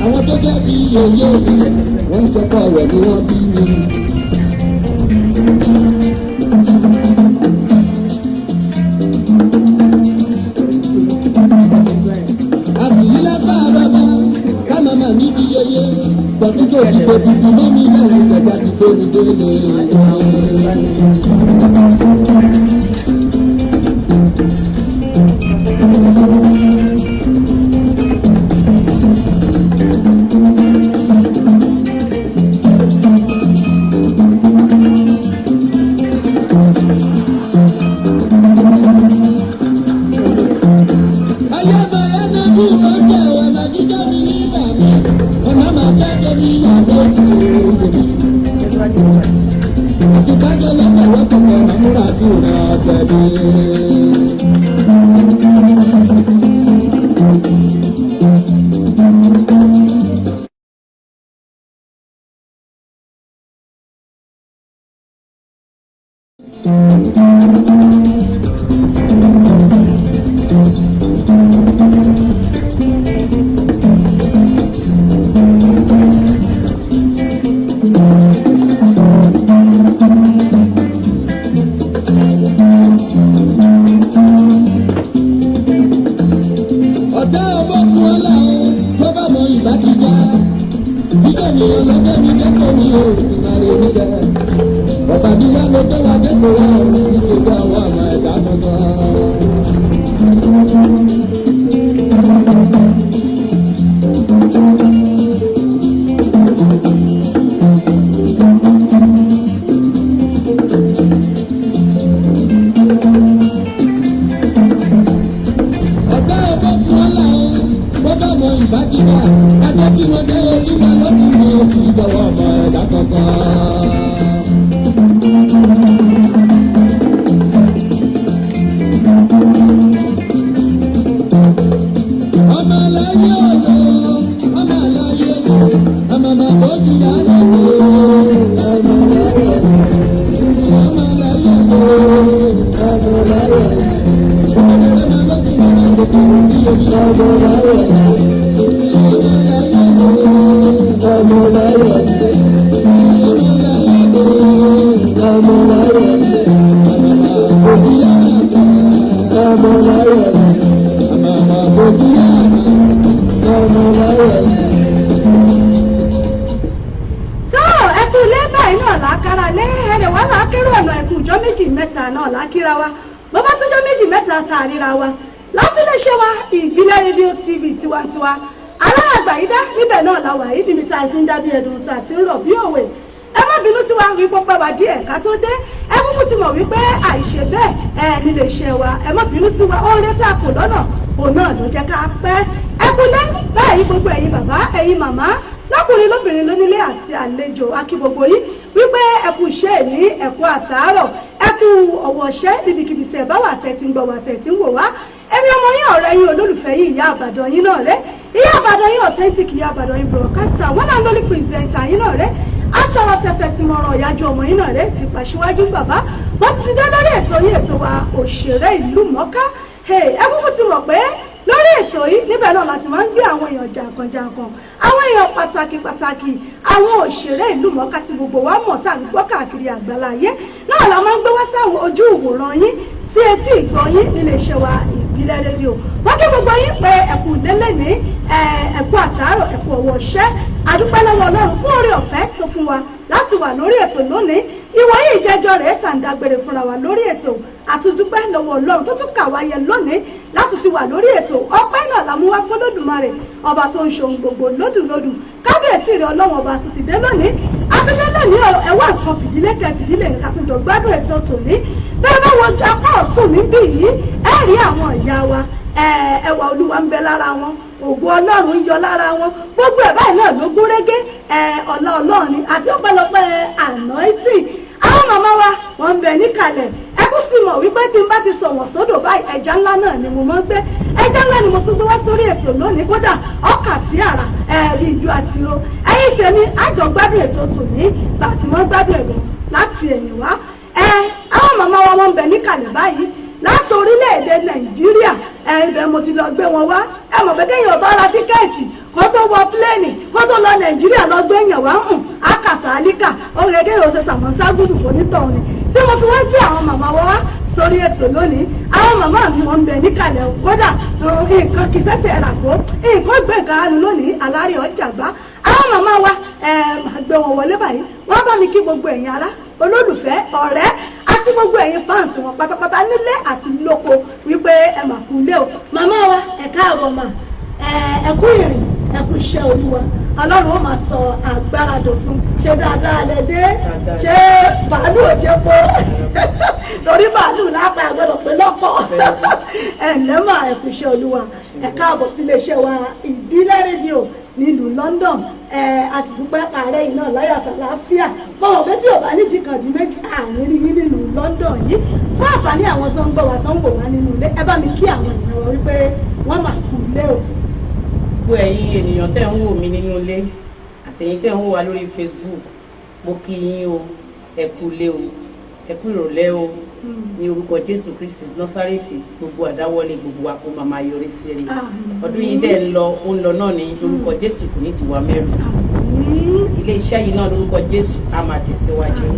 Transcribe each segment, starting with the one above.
Àwọn tó jẹ́ bí yòyó mi, wọ́n ń sọ́kọ̀ rẹ̀ ni wọ́n bí mi. Àbùyí lápá bàbá, ká màmá mi bí yòyó. Gbọ̀dún tó ti gbòdì sí mọ́mí lẹ́yìn ìgbàgbà ti gbé mi délé. Ìyá Ìbàdàn yín broadcaster wọn náà lórí pírẹsẹ̀ntà yín náà rẹ̀ asọ̀rọ̀ tẹ̀fẹ̀ tí mo ràn ìyájú ọmọ yín náà rẹ̀ ti pàṣíwájú bàbá wọ́n ti dé lórí ètò yín ètò wa òṣèré ìlú mọ́ká ẹ kúkú ti mọ̀ pé lórí ètò yìí níbẹ̀ náà láti máa ń gbé àwọn èèyàn jàǹkànjàǹkàn àwọn èèyàn pàtàkì àwọn òṣèré ìlú mọ́ká tí gbogbo wa mọ̀ tá à ń gbọ́ káàkiri àgbáláyé náà la máa ń gbé wá sáwọn ojú ìwòran yín sí etí ìgbọ́ yín nílé iṣẹ́ wa ìbílẹ̀ rédíò wọ́n kí gbogbo yín pé ẹ̀kú délé ní ẹ̀kú àtàárọ̀ ẹ̀kú ọ̀wọ̀ ṣẹ́ adúpẹ́ lọ́wọ́ Ọlọ́run fún oore ọ̀fẹ́ tó fún wa láti wà lórí ètò lónìí ìwòye ìjẹjọ rẹ̀ tà ń dágbére fúnra wa lórí ètò àtúndúpẹ́ lọ́wọ́ Ọlọ́run tó tún kà wá yẹ lónìí láti ti wà lórí ètò ọpẹ́ náà la mú wá f'Olódùmarè ọba tó ń ṣohun gbogbo lódùlódù kábíyèsí rẹ̀ Ọlọ́run ọba tó ti dé lónìí àtúndé lónìí ẹwà nǹkan fìdílé àtúndọ̀ gbádùn ètò tòní bẹ́ẹ̀ bá wọ apá ọ̀tún níbí yìí ẹ rí àwọn ìyá wa ẹwà Olúwa ń bẹ lára wọn ògo Ọlọ́run ń yọ lára wọn gbogbo ẹ̀ báyìí náà ló gún régé ọlá Ọlọ́run ni àti ọpẹ́lọpẹ́ anointing àwọn màmá wa wọ́n ń bẹ níkàlẹ̀ ẹkú ti mọ̀ wípé ẹja ńlá náà ni mo máa ń gbé ẹja ńlá ni mo tún gbé wá sórí ètò lónìí kódà ọkà sí àrà ẹ̀rí ìjọ àti ro ẹ̀yin tèmi àjọ gbádùn ètò tòní láti mọ́ gbádùn ẹ̀gbọ́n láti ẹ̀yìn wá àwọn màmá wa wọ́n ń bẹ níkàlẹ̀ báyìí láti orílẹ̀-èdè Nàìjíríà ibẹ̀ mo ti lọ gbé wọn wá mọ̀ pé kéèyàn ò tó ra tíkẹ́ẹ̀tì kó tó wọ pílẹ́ẹ̀nì kó tó lọ Nàìjíríà lọ gbé èèyàn wá àkàsà àlíkà orí kéèyàn ò ṣe sàmọ́ságùdù fonítọ̀hún ni tí mo fi wá gbé àwọn màmá wa wá sórí ètò lónìí àwọn màmá mi wọ́n ń bẹ níkàlẹ̀ kódà nǹkan kì í ṣẹ̀ṣẹ̀ rà kó nǹkan gbé nǹkan anu lónìí alárí ọjà gbá àwọn màmá wa máa gbé wọn wọlé báyìí wọ́n bá mi kí gbogbo ẹ̀yin ará olólùfẹ́ ọ̀rẹ́ àti gbogbo ẹ̀yin fáǹsì wọn pátápátá nílé àti lóko wípé ẹ mà kú lé o màmá wa ẹ káàbọ̀ mà ẹ kú ìrìn ẹ kú iṣẹ́ Olúwa Ọlọ́run ó máa sọ agbára dọ̀tun ṣe dáadáa lẹ dé ṣe bàálù òjé po torí bàálù lápá àgbẹ̀dọ̀ pé lọ́pọ̀ ẹ ǹlẹ́ mà ẹ kú iṣẹ́ Olúwa ẹ káàbọ̀ sí iléeṣẹ́ wa ìbílẹ̀ rédíò nílùú London a sì dúpẹ́ ààrẹ yìí náà láyọ̀ àtàlàáfíà bọ́wọ̀ pé tí ò bá nídìí kan di méjì àárín rí nílùú London yìí fún àǹfààní àwọn tó ń gbọ́ wa tó ń wò wá nínú ilé ẹ bá mi kí àwọn èèyàn wa wípé wọ́n mà kú ilé o. gbogbo ẹ̀yin ènìyàn tẹ́ ń wò mí nínú ilé àtẹ̀yin tẹ́ ń wò wá lórí Facebook mo kí yín o ẹ kú ilé o ẹ kú ìrọ̀lẹ́ o ní orúkọ Jésù Kristi Násárẹ́tì gbogbo àdáwọ́lé gbogbo wa kó máa yọrí sí ẹni ọdún yìí dẹ̀ ń lọ náà ní lórúkọ Jésù kò ní tiwa mẹ́rù ilé iṣẹ́ yìí náà lórúkọ Jésù á máa tẹ̀síwájú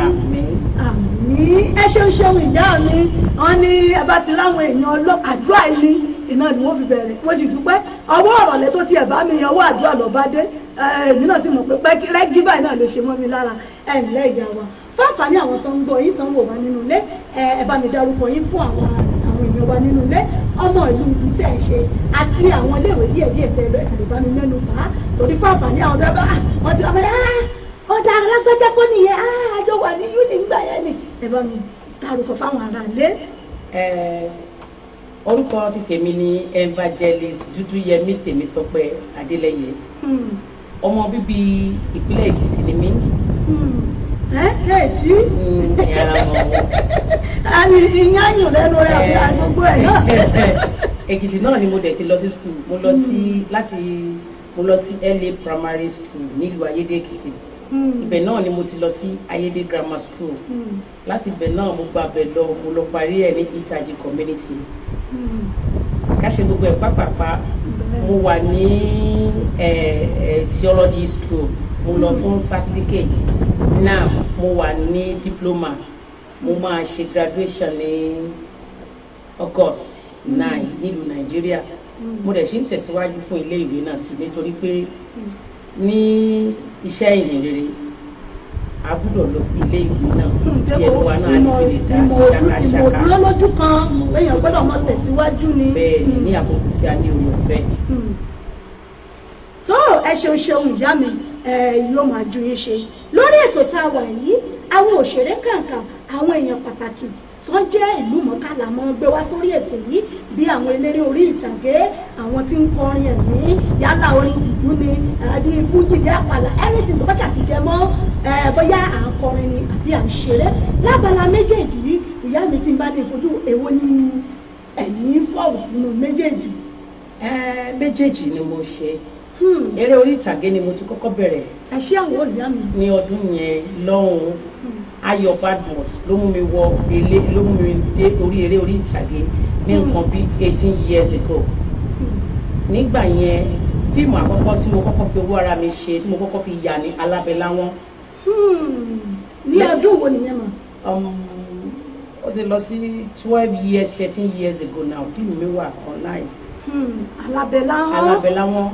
àmín. àmín ẹ ṣeun ìyá mi wọn ní ẹ bá ti ráwọn èèyàn àdúrà yìí iná ni wọ́n fi bẹ̀rẹ̀ mo sì dúpẹ́ ọwọ́ ọ̀rọ̀lẹ́ tó ti ẹ̀ bá mi yan ọwọ́ àdúrà lọ bá dé èmi náà sì mọ̀ pé rẹ́gí báyìí náà ló ṣe mọ́ mi lára ǹlẹ́ ìyá wa fún àǹfààní àwọn tó ń gbọ́ yín tó ń wò wá nínú ilé ẹ bá mi dárúkọ yín fún àwọn èèyàn wa nínú ilé ọmọ ìlú ibi tí ẹ ṣe àti àwọn iléèwé díẹ̀díẹ̀ tẹ ẹ kàlẹ́ bá mi mẹ́nu bá torí fún àǹfààní àwọn tó bá wọ́n ti wá mẹ́rin ọ̀dà alágbẹ́jẹ́ kọ́ nìyẹn àjọ wà ní yúni ńgbà yẹn ni ẹ bá mi dárúkọ fáwọn ará ilé. orúkọ ti tèmi ni Evangelist Dúdúyẹmí Tèmítọ́pẹ́ Adélẹ́yẹ ọmọ bíbí ìpínlẹ̀ Èkìtì ni mí. Kéètì àní ìyáyùn lẹ́nu rẹ̀ àbí àgbogbo ẹ̀ náà. Èkìtì náà ni mo dẹ̀ ti lọ sí school mo lọ sí LA Primary School nílùú Ayédè Èkìtì ibẹ̀ náà ni mo ti lọ sí Ayédè Grammar School láti ibẹ̀ náà mo gba bẹ̀ lọ mo lọ parí ẹ̀ ní Ìtàjì Community ká ṣe gbogbo ẹ̀ pápápá mo wà ní Theology School mo lọ fún certificate now mo wà ní diploma mo máa ṣe graduation ní August 9 nílùú Nàìjíríà mo dẹ̀ ṣe ń tẹ̀síwájú fún ilé ìwé náà sí nítorí pé ní iṣẹ́ ìyìnrere a gbúdọ̀ lọ sí ilé ìwé náà tí ẹnu wa náà lè fi lè dá ṣàkàṣàkà ìmọ̀ lójú kan èèyàn gbọ́dọ̀ mọ tẹ̀síwájú ni. bẹ́ẹ̀ ni ní àkókò tí a ní orí ọ̀fẹ́. tó ẹ ṣeun ìyá mi yóò máa ju yín ṣe lórí ètò tá a wà yìí àwọn òṣèré kàǹkàn àwọn èèyàn pàtàkì tó jẹ́ ìlú mọ̀ọ́ká la mọ́ gbé wá sórí ètò yìí bí àwọn eléré orí ìtàgé àwọn tí ń kọrin ẹ̀mí yálà orin jùjú ni àbí fújì bí àpàlà anything tó bá ṣàtijẹ́ mọ́ bóyá à ń kọrin ni àbí à ń ṣeré lábala méjèèjì yìí ìyá mi ti ń bá ní ìfojú èwo ni ẹ̀yìn fọ́ọ̀mù sínú méjèèjì. méjèèjì ni mo ṣe eré orí ìtàgé ni mo ti kọ́kọ́ bẹ̀rẹ̀. ẹ ṣé àwọn ìyá mi. ní ọdún yẹn lọ́hùn-ún Ayọ̀ Badmus ló mú mi dé orí eré orí ìtàgé ní nǹkan bí 18 years ago. nígbà yẹn fíìmù àkọ́kọ́ tí mo kọ́kọ́ fi owó ara mi ṣe tí mo kọ́kọ́ fi yà ní Alábẹ́láwọ́n. ní ọdún wo nìyẹn mọ̀. ó ti lọ sí 12 years 13 years ago now fíìmù mi wà online. Alábẹ́láwọ́n.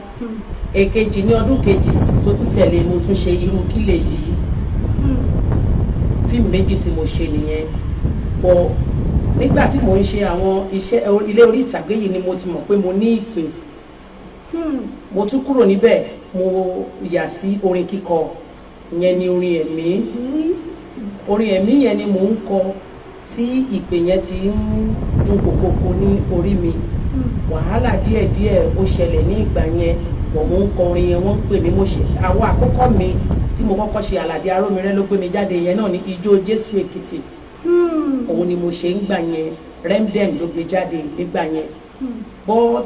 èkejì ní ọdún kejì tó tún tẹ̀lé mo tún ṣe Irú Kílẹ̀ Yìí. fíìmù méjì tí mo ṣe nìyẹn bọ̀ nígbà tí mo ń ṣe àwọn iṣẹ́ ilé orí ìtàgé yìí ni mo ti mọ̀ pé mo ní ìpè. mo tún kúrò níbẹ̀ mo yà sí orin kíkọ ìyẹn ni orin ẹ̀mí. orin ẹ̀mí yẹn ni mò ń kọ tí ìpè yẹn ti ń dún kòkòkò ní orí mi. wàhálà díẹ̀díẹ̀ ó ṣẹlẹ̀ ní ìgbà yẹn bọ̀ mo ń kọ orin yẹn wọ́n ń pè mí mo ṣe àwọn àkọ́kọ́ mi tí mo kọ́kọ́ ṣe Àlàdé Arómiré ló gbé mi jáde yẹn náà ní Ijó Jésù Èkìtì òun ni mo ṣe ń gbà yẹn Remdem ló gbé jáde nígbà yẹn but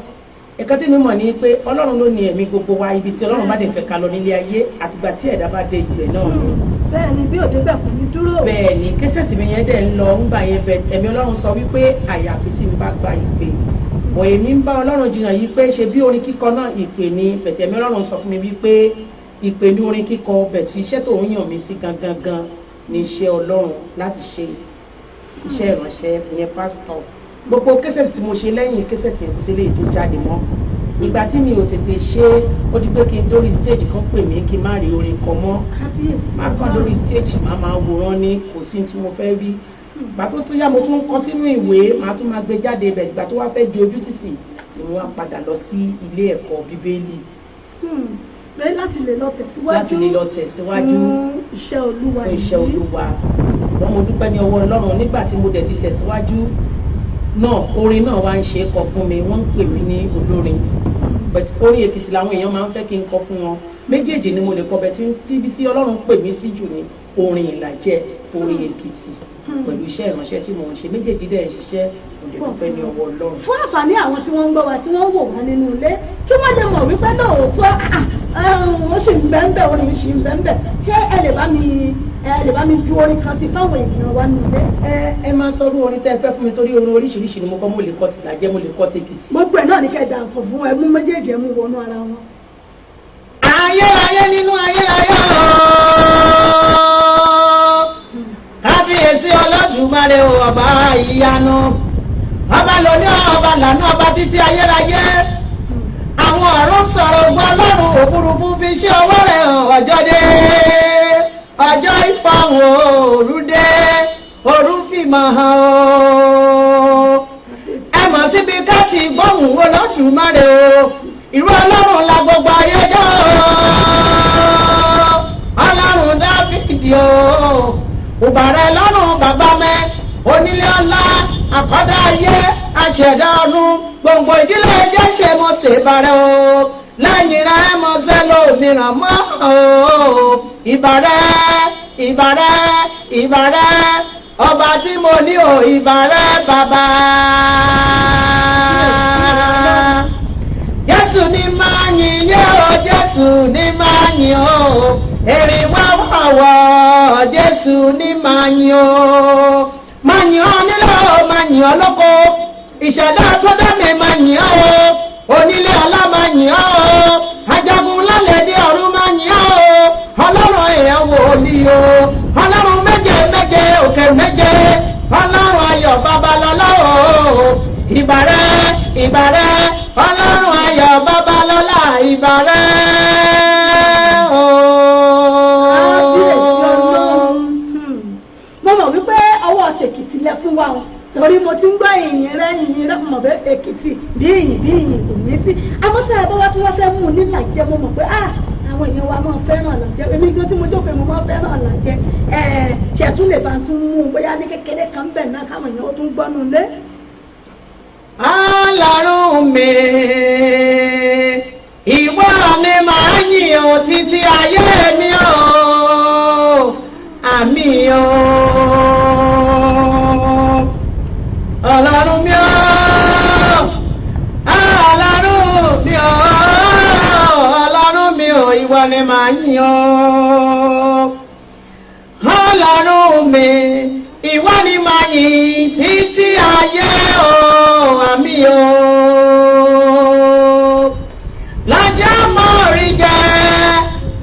ẹ̀ka tí mi mọ̀ ní pé Ọlọ́run ló ní ẹ̀mí gbogbo wa ibi tí Ọlọ́run bá dẹ̀ fẹ́ ká lọ nílé ayé àtìgbà tí ẹ̀dá bá dé ibẹ̀ náà ni. bẹ́ẹ̀ni bí òde bẹ̀ kò ní dúró. bẹ́ẹ̀ni kẹsẹ̀tì mi yẹn dẹ̀ ń lọ ń gbà yẹn bẹ̀ ẹ̀mí Ọlọ́run sọ wípé àyàfi tí n bá gba ìpè bọ̀ èmi ń bá Ọlọ́run jiyàn yìí pé ṣe bí orin kíkọ náà ìpè ni bẹ̀tẹ̀ ẹ̀mí Ọlọ́run sọ fún mi wípé ìpè ní orin kíkọ bẹ̀tì iṣẹ́ tó ń yàn mí sí gangan ní iṣẹ́ Ọlọ́run láti ṣe iṣẹ́ ìránṣẹ́ ìyẹn pásítọ̀ gbogbo kẹsẹ̀tì tí mo ṣe lẹ́yìn kẹsẹ̀tì yẹn kò sí lè tó jáde mọ́ ìgbà tí mi ò tètè ṣe ó di pé kí n dórí stage kan pè mí kí n má rí orin kan mọ́ má kàn dórí stage má máa wòran ní kò sí tí mo fẹ́ rí ìgbà tó tún yá mo tún kọ sínú ìwé má tún máa gbé jáde ibẹ̀ ìgbà tó wá fẹ́ di ojú títì ni mo wá padà lọ sí ilé ẹ̀kọ́ bíbélì. láti lè lọ tẹ̀síwájú fún iṣẹ́ Olúwa fún iṣẹ́ Olúwa wọn mo dúpẹ́ ní ọwọ́ Ọlọ́run nígbà tí mo dẹ̀ ti tẹ̀síwájú náà orin náà wá ń ṣe é kọ fún mi wọ́n ń pè mí ní olórin but orin Èkìtì làwọn èèyàn máa ń fẹ́ kí n kọ fún wọn méjèèjì ni mo lè kọ bẹ́ẹ̀ tí ibi tí Ọlọ́run pè mí sí jù ní orin Ìlàjẹ orin Èkìtì pẹ̀lú iṣẹ́ ìránṣẹ́ tí mo ń ṣe méjèèjì dẹ̀ ń ṣiṣẹ́ mo lè dúpẹ́ ní ọwọ́ Ọlọ́run. fún àǹfààní àwọn tí wọ́n ń gbọ́ wa tí wọ́n wò wá nínú ilé kí wọ́n lè mọ̀ wípé lóòótọ́ ó sì ń bẹ́ẹ̀ orin sì ń bẹ́ẹ̀ ṣé ẹ lè bá mi ju orin kan sí fáwọn èèyàn wa nínú ilé. ẹ máa sọ orú orin tẹ́ ẹ fẹ́ fún mi torí orin oríṣiríṣi ni mo kọ́ mo lè kọ tìlàjẹ mo lè kọ tèkìtì. gbogbo ẹ̀ náà ní kẹ́ ẹ dànkọ fún ẹ mú méjèèjì ẹ mú wọnú ara wọn. ayérayé nínú ayérayé kábíyèsí Olódùmarè ọba ìyanu ọba lóní ọba lànà ọba títí ayérayé àwọn ọ̀run sọ̀rọ̀ ogun Ọlọ́run òfurufú fi ṣe ọwọ́ rẹ̀ hàn ọjọ́ dé ọjọ́ ìfọ̀hún òru dé òru fìmọ̀ hàn o ẹ mọ̀ síbi ká ti gbóhùn Olódùmarè o ìrú Ọlọ́run la gbogbo ayé jọ Ọlọ́run Dáfídì o òbàrẹ̀ lọ́rùn bàbá mẹ́ onílé ọlá àkọ́dá ayé aṣẹ̀dá ọ̀run gbòǹgbò ìdílé ẹjẹ́ ṣe mo ṣèbàrẹ̀ o lẹ́yìn rẹ̀ mo ṣe lómìíràn mọ́ o ìbàrẹ̀ ìbàrẹ̀ ìbàrẹ̀ ọba tí mo ní o ìbàrẹ̀ bàbá. Jésù ní máa yìn yé o Jésù ní máa yìn o èrè wá wọ̀wọ̀ Jésù ní máa yìn o máa yìn ọ́ nílé o máa yìn ọ́ lóko ìṣẹ̀dá tó dá mi máa yìn ọ́ o onílé ọlá máa yìn ọ́ o ajagun lálẹ́ dé ọ̀run máa yìn ọ́ o Ọlọ́run èèyàn wòlíì o Ọlọ́run méje méje òkè méje Ọlọ́run ayọ̀ babalọ́lá o ìbàrẹ̀ ìbàrẹ̀ Ọlọ́run ayọ̀ babalọ́lá ìbàrẹ̀ o. mo mọ̀ wípé ọwọ́ tèkìtì lẹ fún wa o torí mo ti ń gbọ́ ìyìn rẹ mọ̀ bẹ́ Èkìtì bí ìyìn kò ní sí àmọ́ tí a bá wá tí wọ́n fẹ́ mú un nílàjẹ mo mọ̀ pé àwọn èèyàn wa máa fẹ́ràn Ìlàjẹ èmi gan tí mo jókòó mo máa fẹ́ràn Ìlàjẹ ṣẹ̀tún lè bá tún mú un bóyá ní kékeré kan bẹ̀ náà káwọn èèyàn ó tún gbọ́nú lé. Ọlọ́run mi ìwọ ni màá yìn ọ́ títí ayé mi o àmì o Ọlọ́run mi o Ọlọ́run mi o Ọlọ́run mi o ìwọ ni màá yìn ọ́ Ọlọ́run mi ìwọ ni màá yìn títí ayé o àmì o lọ́jọ́ mọ́ rí jẹ́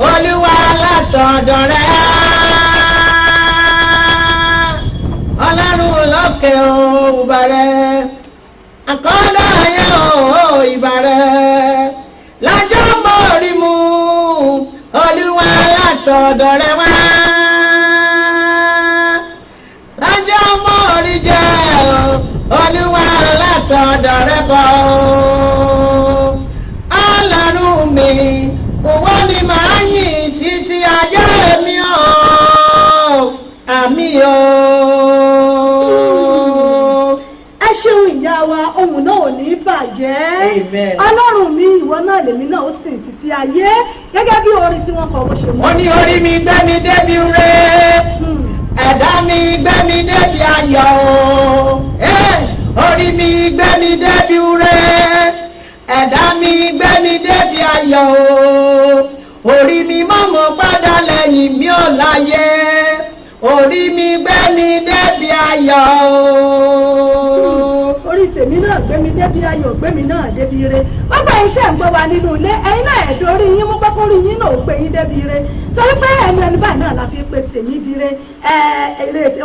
Olúwa látọ̀dọ̀ rẹ̀ Ọlọ́run lókè o ìbàrẹ̀ àkọ́dá ayé o ìbàrẹ̀ lọ́jọ́ mọ́ rí mú Olúwa látọ̀dọ̀ rẹ̀ wá lọ́jọ́ mọ́ rí jẹ́ Olúwa látọ̀dọ̀ rẹ̀ bọ̀ Ọlọ́run mi òwò ni màá yìn títí ayé mi o àmì o. ẹ ṣeun ìyá wa ohun náà ò ní bàjẹ́ Ọlọ́run mi ìwọ náà lèmi náà ó sìn títí ayé gẹ́gẹ́ bí orin tí wọ́n kọ bó ṣe mú. ó ní orí mi gbé mi débi re ẹ̀dá mi gbé mi débi ayọ̀ o. Orí mi gbé mi débi rẹ̀, ẹ̀dá mi gbé mi débi ayọ̀ o. Orí mi mọ̀mọ́ padà lẹ́yìn mi ò láyé, orí mi gbé mi débi ayọ̀ o. Orí tèmi náà gbé mi débi ayọ̀, gbé mi náà débi ire. Bàbá yìí tẹ̀ ń gbọ́ wa nínú ilé, ẹ̀yin náà ẹ̀dọ́ orí yín mú pẹ́kọ́ orí yín náà ó gbé yín débi ire. Torí pé ẹnu ẹni báyìí náà la fi pe tèmi dire,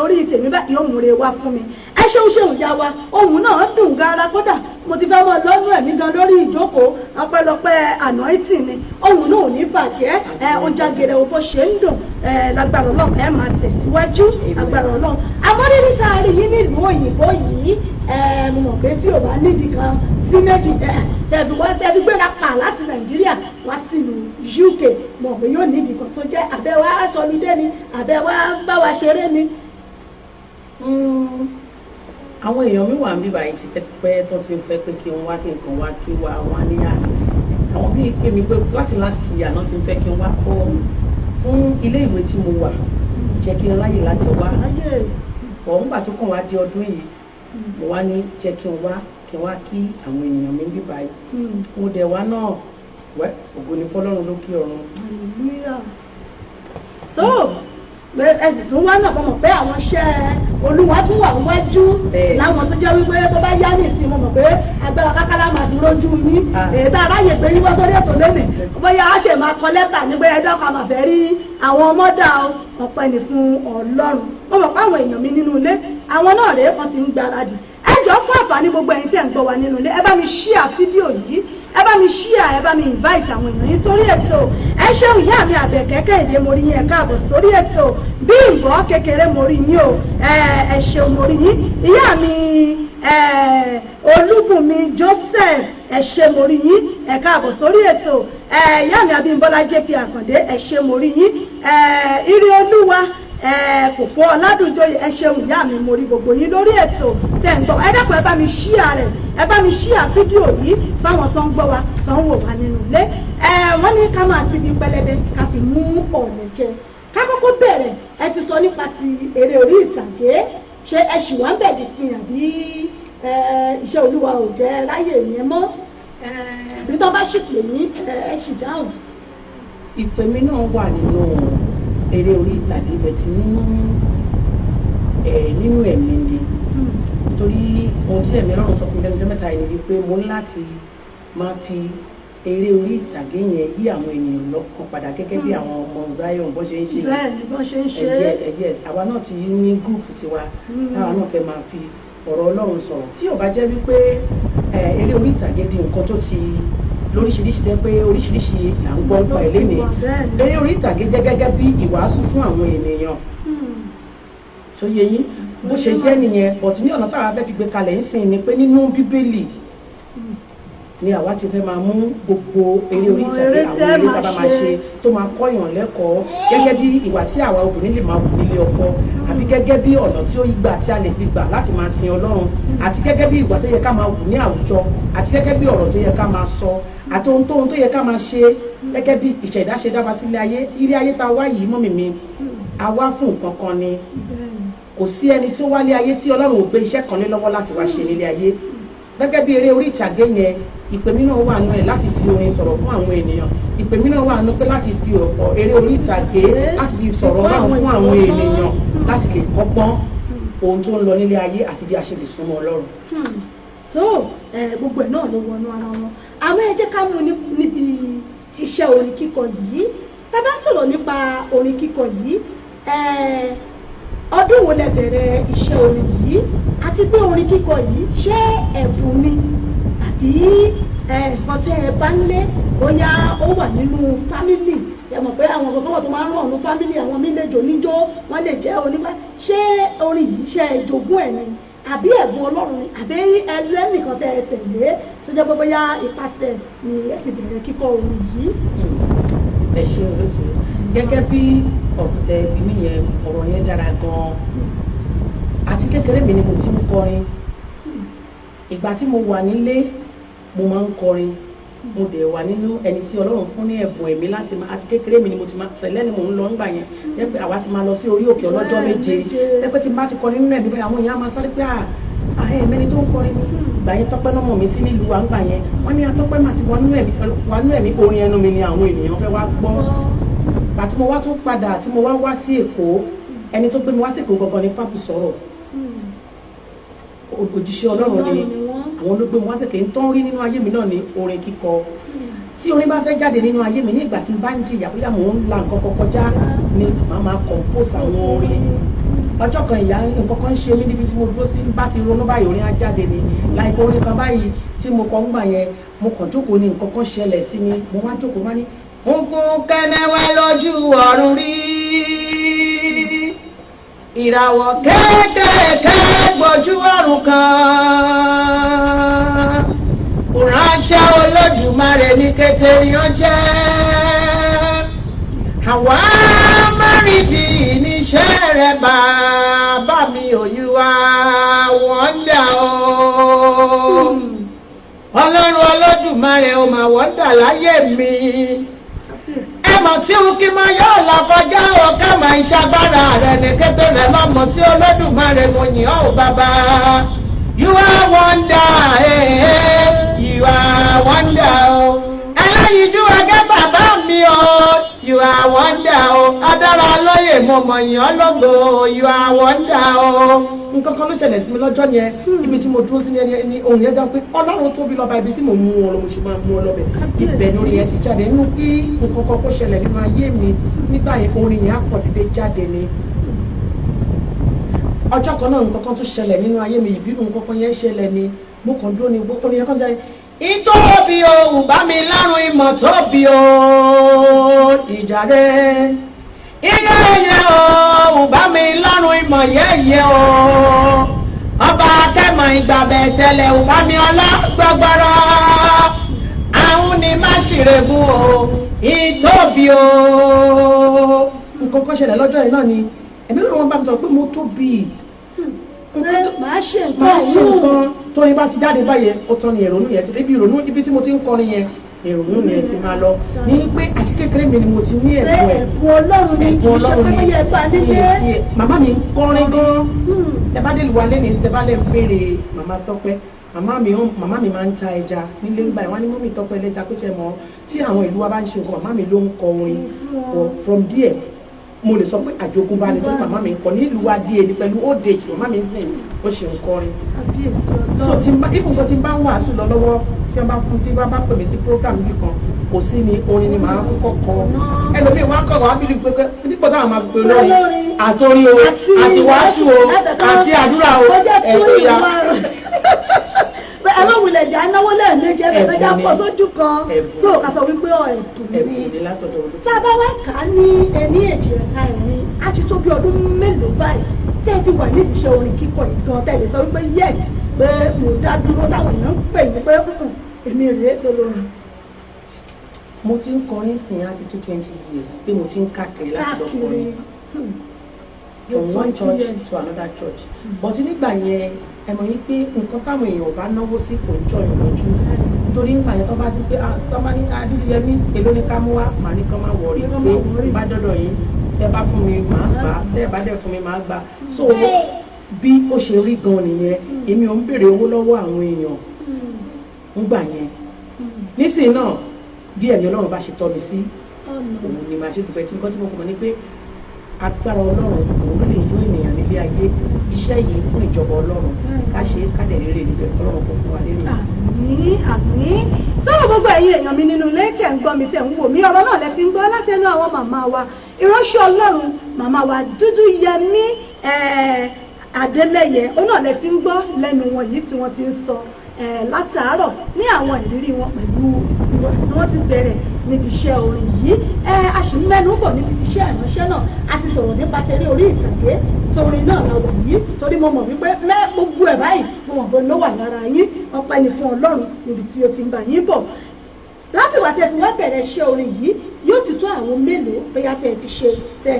orí tèmi báyìí yóò múre wá fún mi. Ẹ ṣeun ya wa, ohun náà dùn gara kódà mo ti fẹ́ mọ lọ́nù ẹ̀mí gan lórí ìjókòó ọpẹ́lọpẹ́ àná ìtì ni ohun náà ò ní bàjẹ́ ó jágere o bó ṣe ń dùn lágbára Ọlọ́run ẹ máa tẹ̀síwájú lágbára Ọlọ́run. Àmọ́rírí tá a rí yín nílùú òyìnbó yìí mo mọ̀ pé tí ò bá nídìí kan sí méjì tẹ̀fi gbéra pa láti Nàìjíríà wá sílùú UK mọ̀ pé yóò nídìí kan tó jẹ́ àbẹ̀wá aṣọ́lúdé ni àbẹ̀wá bá wa ṣeré ni. Àwọn èèyàn mi wà ń bíbá yìí tipẹ́tipẹ́ tó ti ń fẹ́ pé kí n wá kí nǹkan wá kí wá wá ní àná àwọn bíi pé mi pé láti last year náà ti ń fẹ́ kí n wá kọ́ fún ilé ìwé tí mo wà jẹ́ kí n ráyè láti wá nígbà tó kàn wá di ọdún yìí mo wá ní jẹ́ kí n wá kí àwọn ènìyàn mi bíbá yìí mo dẹ̀ wá náà wẹ́ ògo ni fọlọ́run lókè ọ̀run. Ẹ sì tún wá náà mọ̀ pé àwọn iṣẹ́ Olúwa tún wà wájú láwọn tó jẹ́ wípé tó bá yá ní ìsìn mo mọ̀ pé agbára kákàlà máa dúró ju yín èyí tá a ráyè pé yín wọ́n sórí ètò lónìí bóyá a ṣe máa kọ lẹ́tà nígbà ẹjọ́ kan máa fẹ́ rí àwọn ọmọdà ọ̀pẹ ní fún Ọlọ́run mo mọ̀ pé àwọn èèyàn mi nínú ilé àwọn náà rèé wọ́n ti ń gbáradì ẹ jọ̀ọ́ fún àǹfààní gbogbo ẹ̀yin tí ẹ̀ ń gbọ́ wa nínú ilé ẹ bá mi share fídíò yìí ẹ bá mi share ẹ bá mi invite àwọn èèyàn yín sórí ètò ẹ ṣeun ìyá mi Àbẹ̀kẹ́ Kẹ́hìndé mo rí yín ẹ káàbọ̀ sórí ètò Bímbọ́ kékeré mo rí yín o ẹ ṣeun mo rí yín ìyá mi Olúbùnmi Joseph ẹ ṣé mo rí yín ẹ káàbọ̀ sórí ètò ìyá mi Abímbọ́lá JP Àkàndé ẹ ṣé mo rí yín Ire Olúwa kò fọ́ Ọládùnjoyè ẹ ṣeun ìyá mi mo rí gbogbo yín lórí ètò tẹ̀ ń gbọ́ ẹ dákun ẹ bá mi share rẹ̀ ẹ bá mi share fídíò yìí fáwọn tó ń gbọ́ wa tó ń wò wá nínú ilé wọ́n ní ká máa ti fi pẹlẹbẹ ká fi mú ọ̀nà jẹ ká kọ́kọ́ bẹ̀rẹ̀ ẹ ti sọ nípa ti eré orí ìtàgé ṣé ẹ ṣì wá ń bẹ̀rẹ̀ sí àbí iṣẹ́ Olúwa ò jẹ́ ráyè yẹn mọ́ bí tó bá sì pè mí ẹ sì dáhùn. Ìpè mi náà wà nínú eré orí ìtàgé bẹ̀tì nínú ẹ̀mí ni torí ohun tí ẹ̀mí Ọlọ́run sọ fún mi lẹ́nu mẹ́ta yìí ni wípé mo ní láti máa fi eré orí ìtàgé yẹn yí àwọn ènìyàn lọ́kàn padà gẹ́gẹ́ bí àwọn ọmọ Zion bó ṣe ń ṣe bẹ́ẹ̀ bó ṣe ń ṣe yes àwa náà ti ní gúrùpù tiwa táwa náà fẹ́ máa fi ọ̀rọ̀ Ọlọ́run sọ̀rọ̀ tí ò bá jẹ́ wípé eré orí ìtàgé di nǹkan tó ti lóríṣiríṣi jẹ́ pé oríṣiríṣi là ń gbọ́ nípa ẹ̀ lénìí eré orí ìtàgé jẹ́ gẹ́gẹ́ bí ìwàásù fún àwọn ènìyàn tó yẹ yín bó ṣe jẹ́ nìyẹn but ní ọ̀nà táwa fẹ́ fi gbé kalẹ̀ ń sìn ni pé nínú Bíbélì ni àwa ti fẹ́ máa mú gbogbo eré orí ìtàgé àwọn eré tá a bá máa ṣe tó máa kọ́yàn lẹ́kọ̀ọ́ gẹ́gẹ́ bí ìwà tí àwa obìnrin lè máa wù nílé ọkọ àbí gẹ́gẹ́ bí ọ̀nà tí ó gbà tí a lè fi gbà láti máa sin Ọlọ́run àti gẹ́gẹ́ bí ìwà tó yẹ ká máa wù ní àwùjọ àti gẹ́gẹ́ bí ọ̀rọ̀ tó yẹ ká máa sọ àti ohun tó yẹ ká máa ṣe gẹ́gẹ́ bí ìṣẹ̀dá ṣe dábàá sílé ayé ilé ayé tá a wá yìí mọ́mì mi a wá fún nǹkan kan ni kò sí ẹni tó wálé ayé tí Ọlọ́run ò gbé iṣẹ́ kan lé lọ́wọ́ láti wá ṣe nílé ayé gẹ́gẹ́ bí eré orí ìtàgé yẹn ìpè mí náà wà nù ẹ̀ láti fi orin sọ̀rọ̀ fún àwọn ènìyàn ìpè mí náà wà nù pé láti fi ọ̀pọ̀ eré orí ìtàgé láti fi sọ̀rọ̀ Ọlọ́run fún àwọn ènìyàn láti lè kọ́gbọ́n ohun tó ń lọ nílé ayé àti bí a ṣe lè súnmọ́ Ọlọ́run. tó gbogbo ẹ̀ náà ló wọnú ara wọn àmọ́ ẹ jẹ́ ká mú níbi iṣẹ́ orin kíkọ yìí tá a bá sọ̀rọ̀ nípa orin kíkọ yìí ọdún wo lẹ bẹ̀rẹ̀ iṣẹ́ orin yìí àti pé orin kíkọ yìí ṣé ẹ̀bùn ni àbí nǹkan tí ẹ bá nílé bóyá ó wà nínú fámìlì ẹ mọ̀ pé àwọn kankan wà tó máa ń ràn ní fámìlì àwọn mílẹ̀jọ níjó wọ́n lè jẹ́ onífá ṣé orin yìí ṣe jogún ẹ̀ ni àbí ẹ̀bùn Ọlọ́run ni àbí ẹlẹ́nìkan tẹ tẹ̀lé tó jẹ́ pé bóyá ipasẹ̀ ni ẹ ti bẹ̀rẹ̀ kíkọ orin yìí. ẹ ṣe olóòtú gẹ́gẹ́ bí ọ̀tẹ̀ ìbí yẹn ọ̀rọ̀ yẹn dára gan-an àti kékeré mi ni mo ti ń kọrin ìgbà tí mo wà nílé mo máa ń kọrin mo dẹ̀ wà nínú ẹni tí Ọlọ́run fún ní ẹ̀bùn ẹ̀mí láti máa àti kékeré mi ni mo ti máa tẹ̀lé ni mò ń lọ ńgbà yẹn jẹ́ pé àwa ti máa lọ sí orí òkè ọlọ́jọ́ méje jẹ́ pé tí n bá ti kọrin nínú ẹ̀mí bẹ́ẹ̀ àwọn èèyàn máa sáré pé ẹ̀mẹ́ni tó ń kọrin ní ìgbà yẹn Tọ́pẹ́ náà mọ̀ mí sí nílùú wa ńgbà yẹn wọ́n ní Atọ́pẹ́ máa ti wọnú ẹ̀mí orin ẹnu mi ni àwọn ènìyàn fẹ́ wá gbọ́ àti mo wá tún padà tí mo wá sí Èkó ẹni tó gbé mi wá sí Èkó gangan ní Papu Sọ̀rọ̀ òjíṣẹ́ Ọlọ́run ni àwọn ló gbé mi wá sí Èkó ń tán rí nínú ayé mi náà ní orin kíkọ tí orin bá fẹ́ jáde nínú ayé mi ní ìgbà tí n bá ń jìyà bóyá mò ń la nǹkan kan kọjá ni màá máa compose àwọn orin ọjọ́ kan ìyá nǹkan kan ń ṣe mí níbi tí mo dúró sí bá ti ronú báyìí orin á jáde ni láìpẹ́ orin kan báyìí tí mo kọ́ ń gbà yẹn mo kàn jókòó ní nǹkan kan ṣẹlẹ̀ sí mi mo wá jókòó wá ní funfun kẹ́nẹ́wẹ́ lójú ọ̀run rí ìràwọ̀ kéékèèké gbójú ọ̀run kan ìránṣẹ́ Olódùmarè ní kété yán jẹ́ àwa márìndì níṣẹ́ rẹ̀ bàbá mi òyìnbá wọ́ndà o Ọlọ́run Olódùmarè ó máa wọ́ndà láyé mi ẹ mọ̀ sí ohun kí máa yọ̀ ọ́ lọ́kọjá o ká máa ìṣàgbára rẹ̀ ní kété rẹ̀ lọ́mọ sí Olódùmarè mo yìn ọ́ bàbá you are wonder you are wonder o ẹlẹ́yinjú ẹgẹ́ bàbá mi o you are wonder o adára lóye mo mọ̀ yìn ọ́ lógo you are wonder o. nǹkan kan ló ṣẹlẹ̀ sí mi lọ́jọ́ yẹn ibi tí mo dúró sí ní ohun yẹn dá pé Ọlọ́run tóbi lọ́ba ibi tí mo mú wọn lọ mo ṣe máa mú wọn lọ́bẹ̀ ibẹ̀ ni orin yẹn ti jáde nínú kí nǹkan kan kó ṣẹlẹ̀ nínú ayé mi nígbà yẹn orin yẹn á pọ̀ dédé jáde ni ọjọ́ kan náà nǹkan kan tún ṣẹlẹ̀ nínú ayé mi ìbínú nǹkan kan yẹn ṣẹlẹ̀ ni mo kàn dúró ní gbogbo orin yẹn kan jáde ìtóbi o ùbá mi lárùn ìmọ̀ tóbi o ìjàre ìyẹ́yẹ́ o ùbá mi lárùn ìmọ̀ yẹ́yẹ́ o ọba akẹ́mọ̀ ìgbàbẹ̀ tẹ́lẹ̀ ùbá mi ọlọ́gbọ́gbọ́rọ́ àwọn ni má ṣìrègùn o ìtóbi o. nǹkan kan ṣẹlẹ̀ lọ́jọ́ yìí náà ni ẹ̀mí ló wọn bá mi sọ pé mo tóbi máa ṣe nǹkan tóyin bá ti jáde báyẹn ó tán ni ìrònú yẹn ibi ìrònú ibi tí mo ti ń kọrin yẹn ìrònú yẹn ti máa lọ ní pé àti kékeré mi ni mo ti ní ẹ̀bùn Ọlọ́run ni kì í ṣe pé yẹ bá nílé màmá mi ń kọrin gan tẹ bá dé luwa lẹ́nu tẹ bá lẹ́ ń béèrè màmá Tọ́pẹ́ màmá mi máa ń ta ẹja nílé ńgbà yẹn wọ́n ní mọ́mí Tọ́pẹ́ lẹ́ja pé ṣe mọ́ tí àwọn ìlú wa bá ń ṣe nǹkan màmá mi ló ń kọ orin from there mo lè sọ pé àjogúnbá ni tó ní màmá mi ń kọ nílùú adìẹ ní pẹ̀lú old age màmá mi ń sìn ó ṣe ń kọrin so ibùkún tí n bá ń wàásù lọ lọ́wọ́ tí wọ́n bá fún tí wọ́n bá pè mí sí program yìí kan kò sí ni orin ni màá kọ́kọ́ kọ ẹlòmíì wọn kọ̀ wọ́n á bílí pé nípò táwọn máa pe olórin àtòrí o àti wàásù o àti àdúrà o ẹ̀kọ́ ya. aláwùlẹ̀ jà náwó lẹ́ẹ̀mejì ẹ̀fẹ̀ jà pọ̀ sójú kan so ká sọ wípé ẹ̀bùn ni sábà wá kà á ní ẹni èjì ẹ̀ta ẹ̀rin á ti tó bí ọdún mélòó báyìí tí ẹ ti wà nídìí iṣẹ́ orin kíkọ yìí gan tẹ̀lé sọ wípé yes pé mo dá dúró táwọn èèyàn ń pè mí pé èmi rèé lọ́lọ́run. mo ti ń kọrin sìn àti 20 years pé mo ti ń káàkiri láti lọ kọrin from one church to another church but nígbà yẹn ẹ mọ̀ yín pé nǹkan táwọn èèyàn bá náwó sí kò ń jọ ìrànlọ́jú nítorí nígbà yẹn tó bá dúpẹ́ tó bá ní Adúyẹmí èló ní ká mú wá màá ní kán má wọrí pé bá dọ́dọ̀ yín tẹ́ bá fún mi màá gbà tẹ́ bá dẹ̀ fún mi màá gbà so bí ó ṣe rí gan nìyẹn èmi ò ń béèrè owó lọ́wọ́ àwọn èèyàn nígbà yẹn nísìnyí náà bí ẹ̀mí Ọlọ́run bá ṣe tọ́ mi sí òun ni màá ṣe dúpẹ́ tí nǹkan tí mo kọ̀ ní pé agbára Ọlọ́run òun ló lè yọ ènìyàn nílé ayé iṣẹ́ yìí fún ìjọba Ọlọ́run ká ṣe kádẹ̀ rere níbẹ̀ Ọlọ́run kò fún wa lérè. àmín sọ́wọ́ gbogbo ẹ̀yin èèyàn mi nínú ilé tẹ̀ ń gbọ́ mi tẹ̀ ń wò mí ọ̀rọ̀ náà lẹ ti ń gbọ́ láti ẹnu àwọn màmá wa ìránṣẹ́ Ọlọ́run màmá wa Dúdúyẹmí Adélẹ́yẹ òun náà lẹ ti ń gbọ́ lẹ́nu wọn yìí tí wọ́n ti ń sọ látàárọ̀ ní àwọn ìrírí wọn pẹ̀lú tí wọ́n ti bẹ̀rẹ̀ níbi iṣẹ́ orin yìí a sì ń mẹ́nu bọ̀ níbi ti iṣẹ́ ìránṣẹ́ náà a ti sọ̀rọ̀ nípa tẹ̀lé orí ìtàgé sórin náà la wà yìí torí mo mọ̀ wípé gbogbo ẹ̀ báyìí mo mọ̀ pé ló wà lára yín ọpẹ́ ni fún Ọlọ́run níbi tí o ti ń bá yín bọ̀ láti wà tẹ̀ tí wọ́n bẹ̀rẹ̀ iṣẹ́ orin yìí yóò ti tó àwọn mélòó bóyá tẹ̀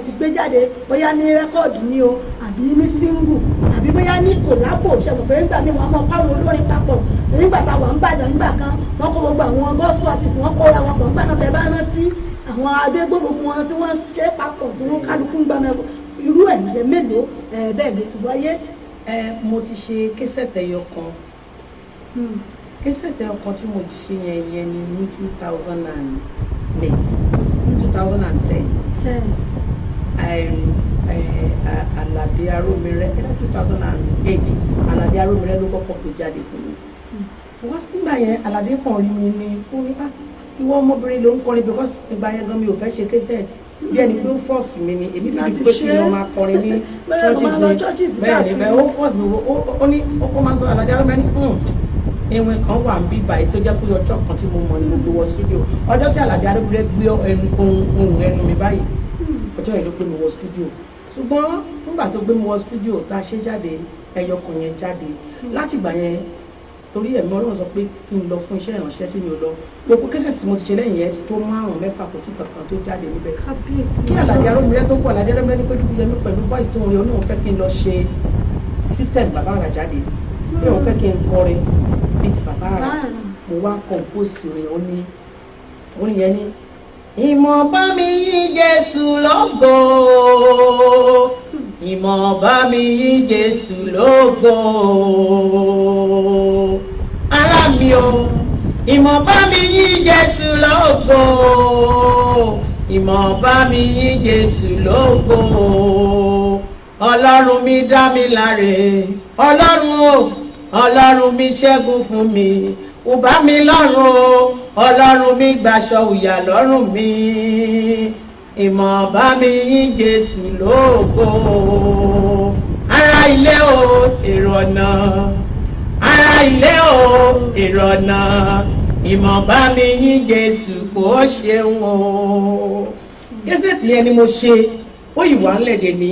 ti gbé jáde bóyá ní rẹ́kọ̀dù ni o àbí ní síngù àbí bóyá ní kòlábò ṣẹ̀mọ̀ pé nígbà míì wọ́n mọ káwọn olórin papọ̀ nígbà táwọn ń bàjẹ́ nígbà kan wọ́n kó gbogbo àwọn gospel artist wọ́n kóra wọn pọ̀ nígbà náà tẹ́ bá rántí àwọn adégbòmùkù wọn tí wọ́n ṣe papọ̀ tí wọ́n kálukú ń gbàmọ́ irú ẹ̀ jẹ́ mélòó bẹ́ẹ̀ ló ti wáyé. Mo ti ṣe késẹ̀tẹ̀ ẹyọ kan késẹ̀tẹ̀ ẹyọ kan tí mo ti ṣe yẹn ni ní 2010 Àlàdé Arómiré 2008 Àlàdé Arómiré ló kọ́kọ́ pè jáde fún mi. Wọ́n nígbà yẹn Àlàdé kan rí mi ní fún mi ìwọ ọmọbìnrin ló ń kọrin because ìgbà yẹn gan mi ò fẹ́ ṣe késẹ̀tì bí ẹni pé ó fọ́ọ̀sì mi ni èmi bíi pé kí wọ́n máa kọrin ní churches ni bẹ́ẹ̀ ni bẹ́ẹ̀ ó fọ́ọ̀sì mi ó ní ó máa ń sọ Àlàdé Arómiré ní ìwé kan wà ń bí báyìí tó jẹ́ pé ọjọ́ kan tí mo mọ̀ ní gbogbo wọ studio ọjọ́ tí Àlàdé Arómiré gbé ohun ẹnu mi báyìí ọjọ́ yìí ló gbé mi wọ studio ṣùgbọ́n nígbà tó gbé mi wọ studio tá a ṣe jáde ẹyọ kan yẹn jáde láti ìgbà yẹn torí ẹ̀mí Ọlọ́run sọ pé kí n lọ fún iṣẹ́ ìránṣẹ́ tí mi ò lọ gbogbo kẹsẹ̀ tí mo ti ṣe lẹ́yìn yẹn tó 5-6 kò sí kankan tó jáde níbẹ̀ kí Àlàdé Arómiré tó kú Àlàdé Arómiré ní pé dúdú yẹmí pẹ̀lú voice tó ń rí oníwọ̀n fẹ́ kí n lọ ṣe system bàbá àrà jáde pé òun fẹ́ kí n kọrin bíi ti bàbá àrà mo wá compose orin yẹn ní. Ìmọ̀ bá mi yí Jésù lógo, ìmọ̀ bá mi yí Jésù lógo, ará mi o, ìmọ̀ bá mi yí Jésù lógo, ìmọ̀ bá mi yí Jésù lógo, Ọlọ́run mi dá mi láre, Ọlọ́run mi ṣẹ́gun fún mi. Ó bá mi lọ́rùn o, Ọlọ́run mi gbaṣọ ìyà lọ́rùn mi, ìmọ̀ bá mi yín Jésù lógo. Ará ilé o, èrò ọ̀nà, ará ilé o, èrò ọ̀nà, ìmọ̀ bá mi yín Jésù kò ṣeun o. Késẹ̀tì yẹn ni mo ṣe, ó ìwà ńlẹ̀dẹ̀ ní.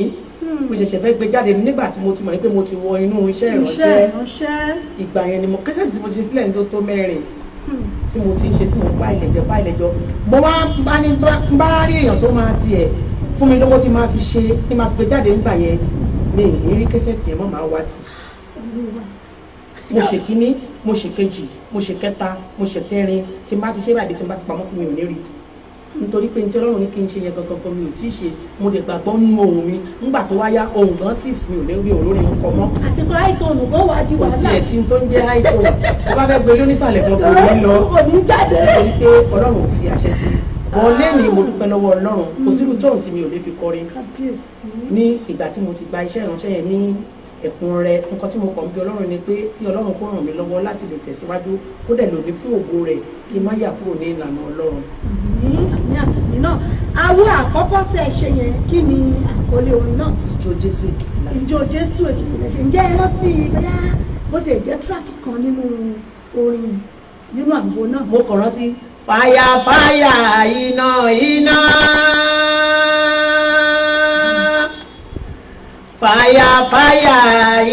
Mo ṣẹ̀ṣẹ̀ fẹ́ gbé jáde nígbà tí mo ti mọ̀ pé mo ti wọ inú iṣẹ́ ìránṣẹ́ ìgbà yẹn ni mo kẹ́sẹ̀tì tí mo ti ṣe sílẹ̀ ní tó 4 tí mo ti ń ṣe tí mo bá ilẹ̀jọ mo wá bá rí èèyàn tó máa tiẹ̀ fún mi lówó tí máa fi ṣe tí máa fi gbé jáde nígbà yẹn mi ì rí kẹ́sẹ̀tì yẹn mọ́ máa wá tì. Mo ṣe kíní mo ṣe kejì mo ṣe kẹta mo ṣe kẹrin tí n bá ti ṣe báyìí tí n bá ti pamọ́ sí mi ò ní rí nítorí pé ní tí Ọlọ́run ní kí n ṣe yẹn gangan mi ò tí ì ṣe mo lè gbàgbọ́ nínú ohùn mi nígbà tó wáyá ohùn gan sì mi ò lè rí òun lórí nǹkan mọ́. àti tó àìtọ́nù bó wà di wàhálà. kò sí ẹ̀sìn tó ń jẹ́ àìtọ́nù tó bá fẹ́ gbé lónísàlẹ̀ kan kò ní lọ nítorí pé Ọlọ́run ò fi àṣẹ sí wọn lẹ́nu mo dúpẹ́ lọ́wọ́ Ọlọ́run kò sírú tóun tí mi ò lè fi kọrin ní ìgbà tí mo ti gba iṣẹ́ ìránṣẹ́ yẹn ní ẹ̀kúnrẹ́rẹ́ nǹkan tí mo kàn bí Ọlọ́run ni pé kí Ọlọ́run kó ràn mí lọ́wọ́ láti lè tẹ̀síwájú kó dẹ̀ lòdì fún ògo rẹ̀ kí n má yà kúrò ní ìlànà Ọlọ́run. ní àtìmí náà àwọn àkọ́kọ́ tẹ̀ ṣe yẹn kí ni àkọlé orin náà. Ìjó Jésù Èkìtì la. Ìjó Jésù Èkìtì la ṣe ǹjẹ́ ẹ rántí bóyá bó ti jẹ́ tíráàkì kan nínú orin nínú àgbo náà. mo kàn rántí fàyà fàyà iná iná. Fàyà fàyà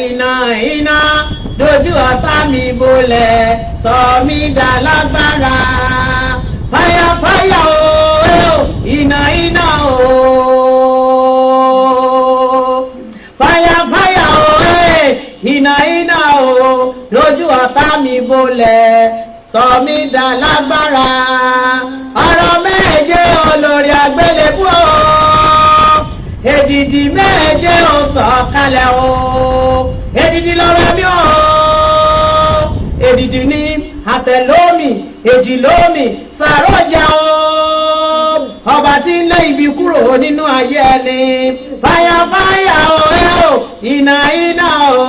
iná iná dojú ọ̀tá mi bolẹ̀ sọ mí dà lágbára. Fàyà fàyà o iná iná o. Fàyà fàyà o iná iná o dojú ọ̀tá mi bolẹ̀ sọ mí dà lágbára. Ọ̀rọ̀ méje olórí àgbélébú o. Èdìdì méje ó sọ̀kalẹ̀ o, èdìdì lọ́rọ̀ mi o, èdìdì ní àtẹ̀lómi, èjì lómi, sàrọ́jà o, ọba tí ń lé ibi kúrò nínú ayé ẹni, fàyà fàyà o, iná iná o,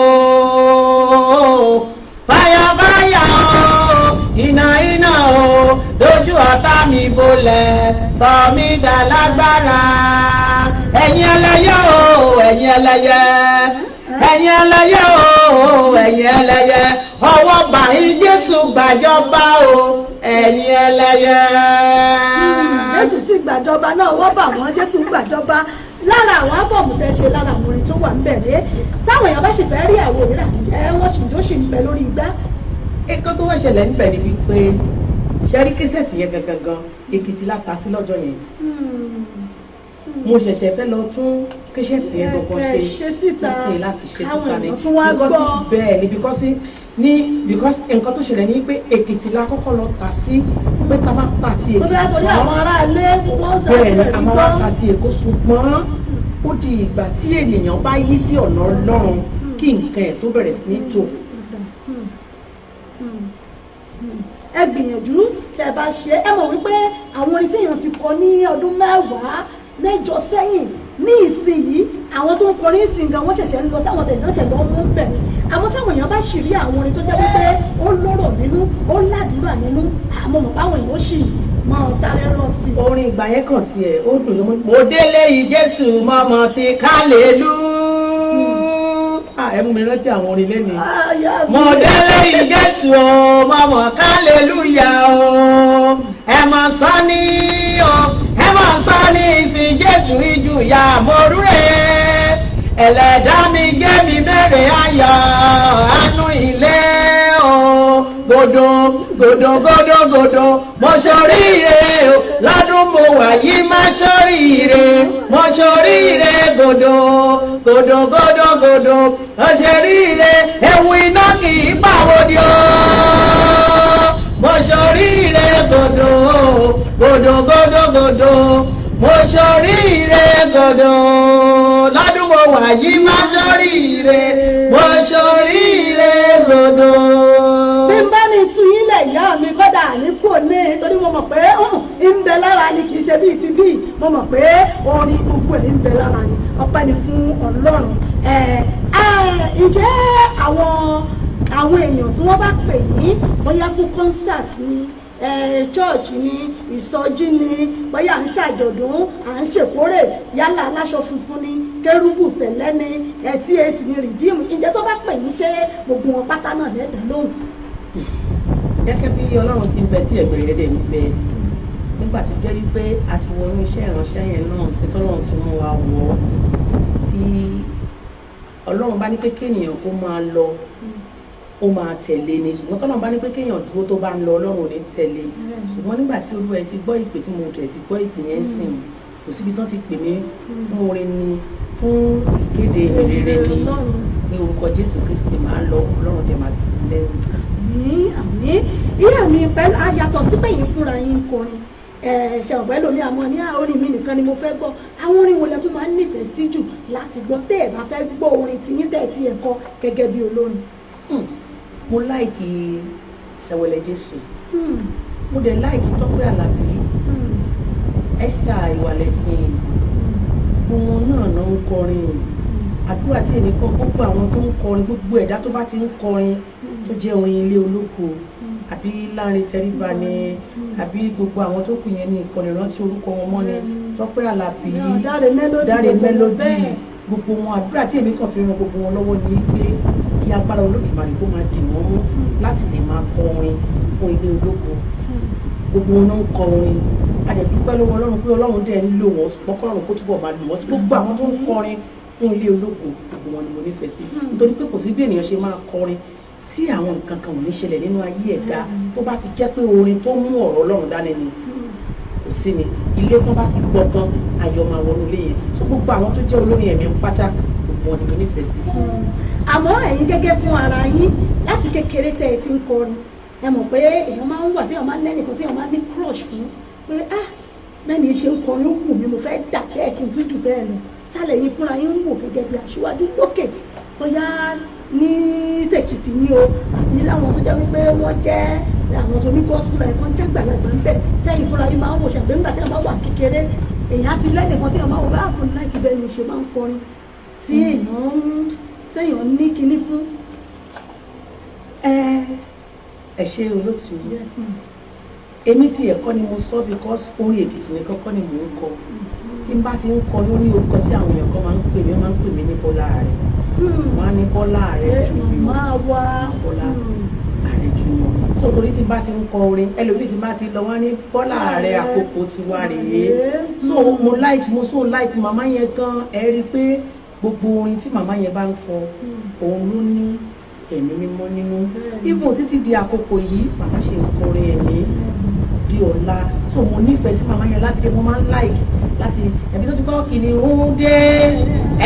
fàyà fàyà o, iná iná o, dojú ọ̀tá mi bolẹ̀, sọ mí dà lágbára. Ẹ̀yin ẹlẹ́yẹ o, ẹ̀yin ẹlẹ́yẹ, ẹ̀yin ẹlẹ́yẹ o, ẹ̀yin ẹlẹ́yẹ, ọwọ́ bàyín Jésù gbàjọba o, ẹ̀yin ẹlẹ́yẹ. Jésù sì gbàjọba náà wọ́n bà wọ́n Jésù gbàjọba lára àwọn ábọ̀mù tẹ́ ṣe lára àwọn orin tó wà ń bẹ̀rẹ̀ táwọn èèyàn bá sì fẹ́ rí ẹ̀wọ̀ rírà ẹ̀ wọ́n sì tó sì ń bẹ lórí igbá. Nǹkan tó wá ṣẹlẹ̀ ń bẹ ni wípé ṣẹ́rí késẹ̀tì yẹn gangan Èkìtì la ta sí lọ́jọ́ yẹn. mo ṣẹ̀ṣẹ̀ fẹ́ lọ tún kéṣẹ́ẹ̀tì yẹn gbọ̀ngàn ṣe láti ṣe síta ni bẹ́ẹ̀ ni because nǹkan tó ṣẹlẹ̀ ní pé Èkìtì la kọ́kọ́ lọ tà sí pé tá a bá tà ti Èkìtì tán bẹ́ẹ̀ ni a máa wá tà ti Èkó ṣùgbọ́n ó di ìgbà tí ènìyàn bá yí sí ọ̀nà Ọlọ́run kí nǹkan ẹ̀ tó bẹ̀rẹ̀ sí ní tò. Ẹ gbìyànjú tẹ́ bá ṣe ẹ mọ̀ wípé àwọn orin téèyàn ti kọ ní ọdún 10 sẹ́yìn ní ìsinyìí àwọn tó ń kọrin ìsìn gan wọ́n ṣẹ̀ṣẹ̀ ń lọ sáwọn tẹ̀sán lọ mú bẹ̀ ni àmọ́ táwọn èèyàn bá ṣì rí àwọn orin tó jẹ́ wípé ó lọ́rọ̀ nínú ó ládùúrà nínú àmọ́ mọ̀ báwọn èèyàn ó sì máa sáré rọ sí. Orin ìgbà yẹn kàn tiẹ̀ ó dùn lọ́mọ. Mo délé yìí Jésù mọ́mọ́ ti kálẹ̀lú. Ẹ mú mi rántí àwọn orin lẹ́nu. Mo délé yìí Jésù mọ́mọ́ kálẹ̀lúyà o. Ẹ mọ̀ sọ ní o. Ẹ mọ̀ sọ ní ìsìn Jésù ìjù ya morúre. Ẹlẹ́dá mi gé mi bèrè ayọ̀ àánú ilé o. Gòdò mo ṣoríire o lọ́dún mo wà yìí má ṣoríire mo ṣoríire gòdò mo ṣoríire ewu iná kì í pàwọ́dì o mo ṣoríire gòdò mo ṣoríire gòdò lọ́dún mo wà yìí má ṣoríire mo ṣoríire gòdò. Bí n bá ní tu yín lẹ̀ ìyá mi kọ́dà ní kò ní torí mo mọ̀ pé ń bẹ lára ni kì í ṣe bíi ti bíi mo mọ̀ pé orin gbogbo ẹ̀ ń bẹ lára ni ọpẹ́ ni fún Ọlọ́run. Ǹjẹ́ àwọn èèyàn tí wọ́n bá pè yín bóyá fún concert ni church ni ìsọjí ni bóyá à ń ṣàjọ̀dún à ń ṣèkórè yálà aláṣọ funfun ni kérúbù sẹ̀lẹ́ ni CAC ni rìdíìmù ǹjẹ́ tó bá pè yín ṣé gbogbo wọn pátá náà lẹ́dàá lóhùn. Gẹ́gẹ́ bí Ọlọ́run ti ń bẹ tí ẹ̀gbẹ̀rẹ̀ ẹ̀dẹ̀ mi bẹ nígbà tó jẹ́ wípé a ti wọnú iṣẹ́ ìránṣẹ́ yẹn náà sí tọ́lọ́run ti mú wa wọ̀ ọ́ tí Ọlọ́run bá ní pé kéèyàn kó máa lọ ó máa tẹ̀lé ni ṣùgbọ́n tọ́lọ́run bá ní pé kéèyàn dúró tó bá ń lọ Ọlọ́run ò ní tẹ̀lé ṣùgbọ́n nígbà tí Olúwa ẹ ti gbọ́ ìpè tí mo tẹ̀ ti gbọ́ ìpè yẹn sìn kò síbi tán ti pè mí fún orin ni fún ìkéde ìrere ni ní orúkọ Jésù Kristi máa lọ Ọlọ́run dẹ̀ máa tì lẹ́yìn. Àmín ìyá mi pẹ̀lú àyàtọ̀ sí pé yín fúnra yín kọrin ṣe ọ̀pẹ́ lómi àmọ́ ní orin mi nìkan ni mo fẹ́ gbọ́ àwọn orin wo lẹ tún máa ń nífẹ̀ẹ́ sí jù láti gbọ́ tẹ́ ẹ̀ bá fẹ́ gbọ́ orin tí yín tẹ̀ tí ẹ̀ kọ gẹ́gẹ́ bí olórin. Mo láìkì Sẹ̀wẹ̀lẹ̀ Jésù mo dẹ̀ láìkì Tọ́pẹ́ Àlàbí Esther Ìwàlẹ̀sìn gbogbo náà ló ń kọrin àdúrà tí èmi kan gbogbo àwọn tó ń kọrin gbogbo ẹ̀dá tó bá ti ń kọrin tó jẹ́ oyin ilé olóko àbí Láńre Tẹríba ni àbí gbogbo àwọn tó kù yẹn ní ìkọlẹ̀ rántí orúkọ wọn mọ́ ni Tọ́pẹ́ Àlàbí Dáre Mélódì gbogbo wọn àdúrà tí èmi kàn fi ran gbogbo wọn lọ́wọ́ ni pé kí agbára Olódùmarè kó máa dì wọ́n mú láti lè máa kọ orin fún ilé olóko gbogbo wọn náà ń kọ orin a dẹ̀ dúpẹ́ lọ́wọ́ Ọlọ́run pé Ọlọ́run dẹ̀ ń lò wọ́n ṣùgbọ́n kọ́lọ́run kó túbọ̀ máa lò wọ́n sí gbogbo àwọn tó ń kọrin fún ilé olóko gbogbo wọn ni mo nífẹ̀ẹ́ sí nítorí pé kò sí bí ènìyàn ṣe máa kọrin tí àwọn nǹkan kan ò ní ṣẹlẹ̀ nínú ayé ẹ̀dá tó bá ti jẹ́ pé orin tó mú ọ̀rọ̀ Ọlọ́run dání ni kò sí ni ilé tó bá ti gbọ́ tán ayọ̀ máa wọnú ilé yẹn so gbogbo àwọn tó jẹ́ olórin ẹ̀mí pátá gbogbo wọn ni mo nífẹ̀ẹ́ sí. Àmọ́ ẹ̀yin gẹ́gẹ́ fún ara yín láti kékeré tẹ́ ẹ ti ń kọrin ẹ mọ̀ pé èèyàn máa ń wà tí èèyàn máa ń lẹ́nìkan tí èèyàn máa ń ní crush fún pé lẹ́ni ṣe ń kọrin ó wù mí mo fẹ́ dà bẹ́ẹ̀ kí n tún jù bẹ́ẹ̀ lọ tálẹ̀ yín fúnra yín ń wò gẹ́gẹ́ bí aṣíwájú lókè bóyá ní tèkìtì ní o àbí láwọn tó jẹ́ wípé wọ́n jẹ́ àwọn tó ní gospel ẹ̀ kan jágbàlagbà ń bẹ̀ tẹ́yìn fúnra yín máa ń wò ṣàgbé nígbà tí wọ́n bá wà kékeré èèyàn ti lẹ́nìkan tí wọ́n máa wò bá àpò láìkí bẹ́ẹ̀ ni ṣe máa ń kọrin tí èèyàn ní kinní fún. Ẹ ṣe olóòtú èmi tí ẹ̀kọ́ ni mo sọ because orin Èkìtì ní kọ́kọ́ ni mò ń kọ tí n bá ti ń kọ lórí orúkọ tí àwọn èèyàn kan máa ń pè mí ní Bọ́lá Ààrẹ wọ́n á ní Bọ́lá Ààrẹ jù mí Bọ́lá Ààrẹ jù mí so torí tí n bá ti ń kọ orin ẹlòmíì tí n bá ti lọ wọ́n á ní Bọ́lá Ààrẹ àkókò tiwa rèé so mo so like màmá yẹn gan ẹ rí i pé gbogbo orin tí màmá yẹn bá ń kọ òun ló ní ẹ̀mí mímọ́ nínú even títí di àkókò yìí màmá ṣe ń kọrin ẹ̀mí di ọ̀la so mo nífẹ̀ẹ́ sí màmá yẹn láti ké mo máa ń like láti ẹbí tó ti kọ́ kìnìún dé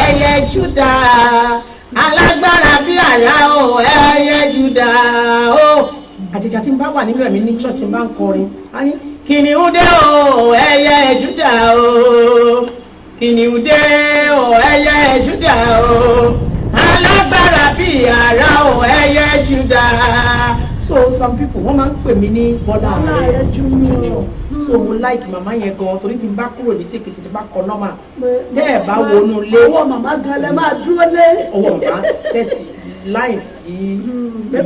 ẹyẹ Júdà alágbára bí àrá o ẹyẹ Júdà o. àjèjà tí n bá wà nínú ẹ̀mí ní church tí n bá ń kọrin á ní kìnìún dé o ẹyẹ Júdà o kìnìún dé o ẹyẹ Júdà o alágbára bí àrá o ẹyẹ Júdà. So some people wọ́n máa ń pè mí ní Bọ́lá Ààrẹ Junior. So mo like màmá yẹn gan torí tí n bá kúrò ní tèkìtì tí n bá kọ nọ́mà tẹ́ ẹ̀ bá wọnú lé ọwọ́ màmá gan lẹ máa dúró lé ọwọ́ màmá sẹ́ẹ̀tì láì sí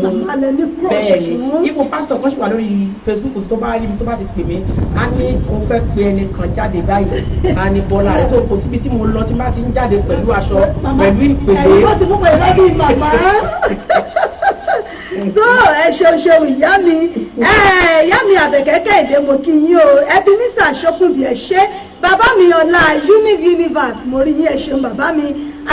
màmá lẹ ní crush bẹ́ẹ̀ fún. ni ipò pásítọ̀ kan ṣì wà lórí Facebook tó bá rí mi tó bá ti pè mí á ní mo fẹ́ pe ẹnì kan jáde báyìí á ní Bọ́lá Ààrẹ. So kò síbi tí mo lọ tí n bá ti ń jáde pẹ̀lú aṣọ pẹ̀lú ìpèlè. ẹ̀yin tó ti mú pẹ̀lú ẹbí màmá. So ẹ ṣeun ìyá mi Àbẹ̀kẹ́ Kẹ́hìndé mo kí yín o Ebenezer Ṣókùnbí ẹ ṣé bàbá mi ọlá Universe mo rí yín ẹ ṣeun bàbá mi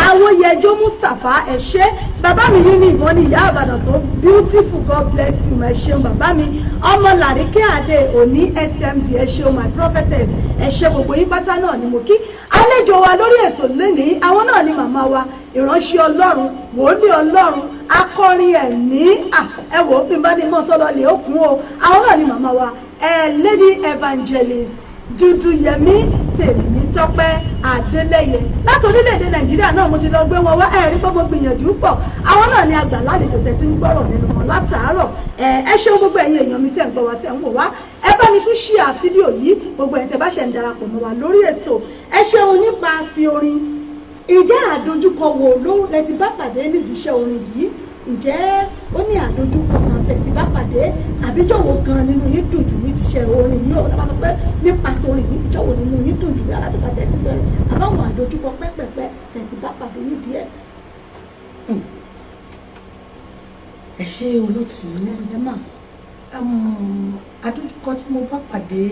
Awóyẹjọ́ Mustapha ẹ ṣé bàbá mi ní ìbọn ní ìyá Ìbàdàn tó beautiful God bless you ẹ ṣeun bàbá mi ọmọ Làríkẹ́ Adé òní SMD ẹ ṣeun my prophetess ẹ ṣé gbogbo yín pátá náà ni mo kí àlejò wa lórí ètò lẹ́nìí àwọn náà ni màmá wa ìránṣẹ́ Ọlọ́run wòlíì Ọlọ́run akọrin ẹ̀mí ẹ wò ó bí n bá ní mọ́ sọ́lọ́ lè ó kún o àwọn náà ni màmá wa Lady Evangelist Dúdúyẹmí Tèmítọ́pẹ́ Adélẹ́yẹ láti orílẹ̀-èdè Nàìjíríà náà mo ti lọ gbé wọn wá ẹ̀rí pé mo gbìyànjú pọ̀ àwọn náà ni àgbà lálejò tẹ̀ tí ń gbọ́rọ̀ nínú wọn látàárọ̀ ẹ ṣeun gbogbo ẹ̀yin èèyàn mi tẹ̀ ń gbọ́ wa tẹ̀ ń wò wá ẹ bá mi tún ṣíà fídíò yìí gbogbo ẹ̀yin tẹ̀ bá ṣe ń darapọ̀ mọ́ wa lórí ètò ẹ ṣeun nípa ti orin ìjẹ́ àdójúkọ wo ló lẹ ti bá pàdé nídìí iṣẹ́ orin yìí ǹjẹ́ ó ní àdójúkọ kan tẹ̀ ti bá pàdé àbíjọ̀wọ́ kan nínú yín dùn jù nídìí iṣẹ́ orin yìí ò lábàá sọ pé nípa ti orin yìí ìjọ̀wọ́ nínú yín dùn jù láti bá tẹ̀ ti bẹ̀rẹ̀ àbáwọn àdójúkọ pẹ́pẹ́pẹ́ tẹ̀ ti bá pàdé nídìí ẹ̀. ẹ ṣé olóòtú ẹ mà àdójúkọ tí mo bá pàdé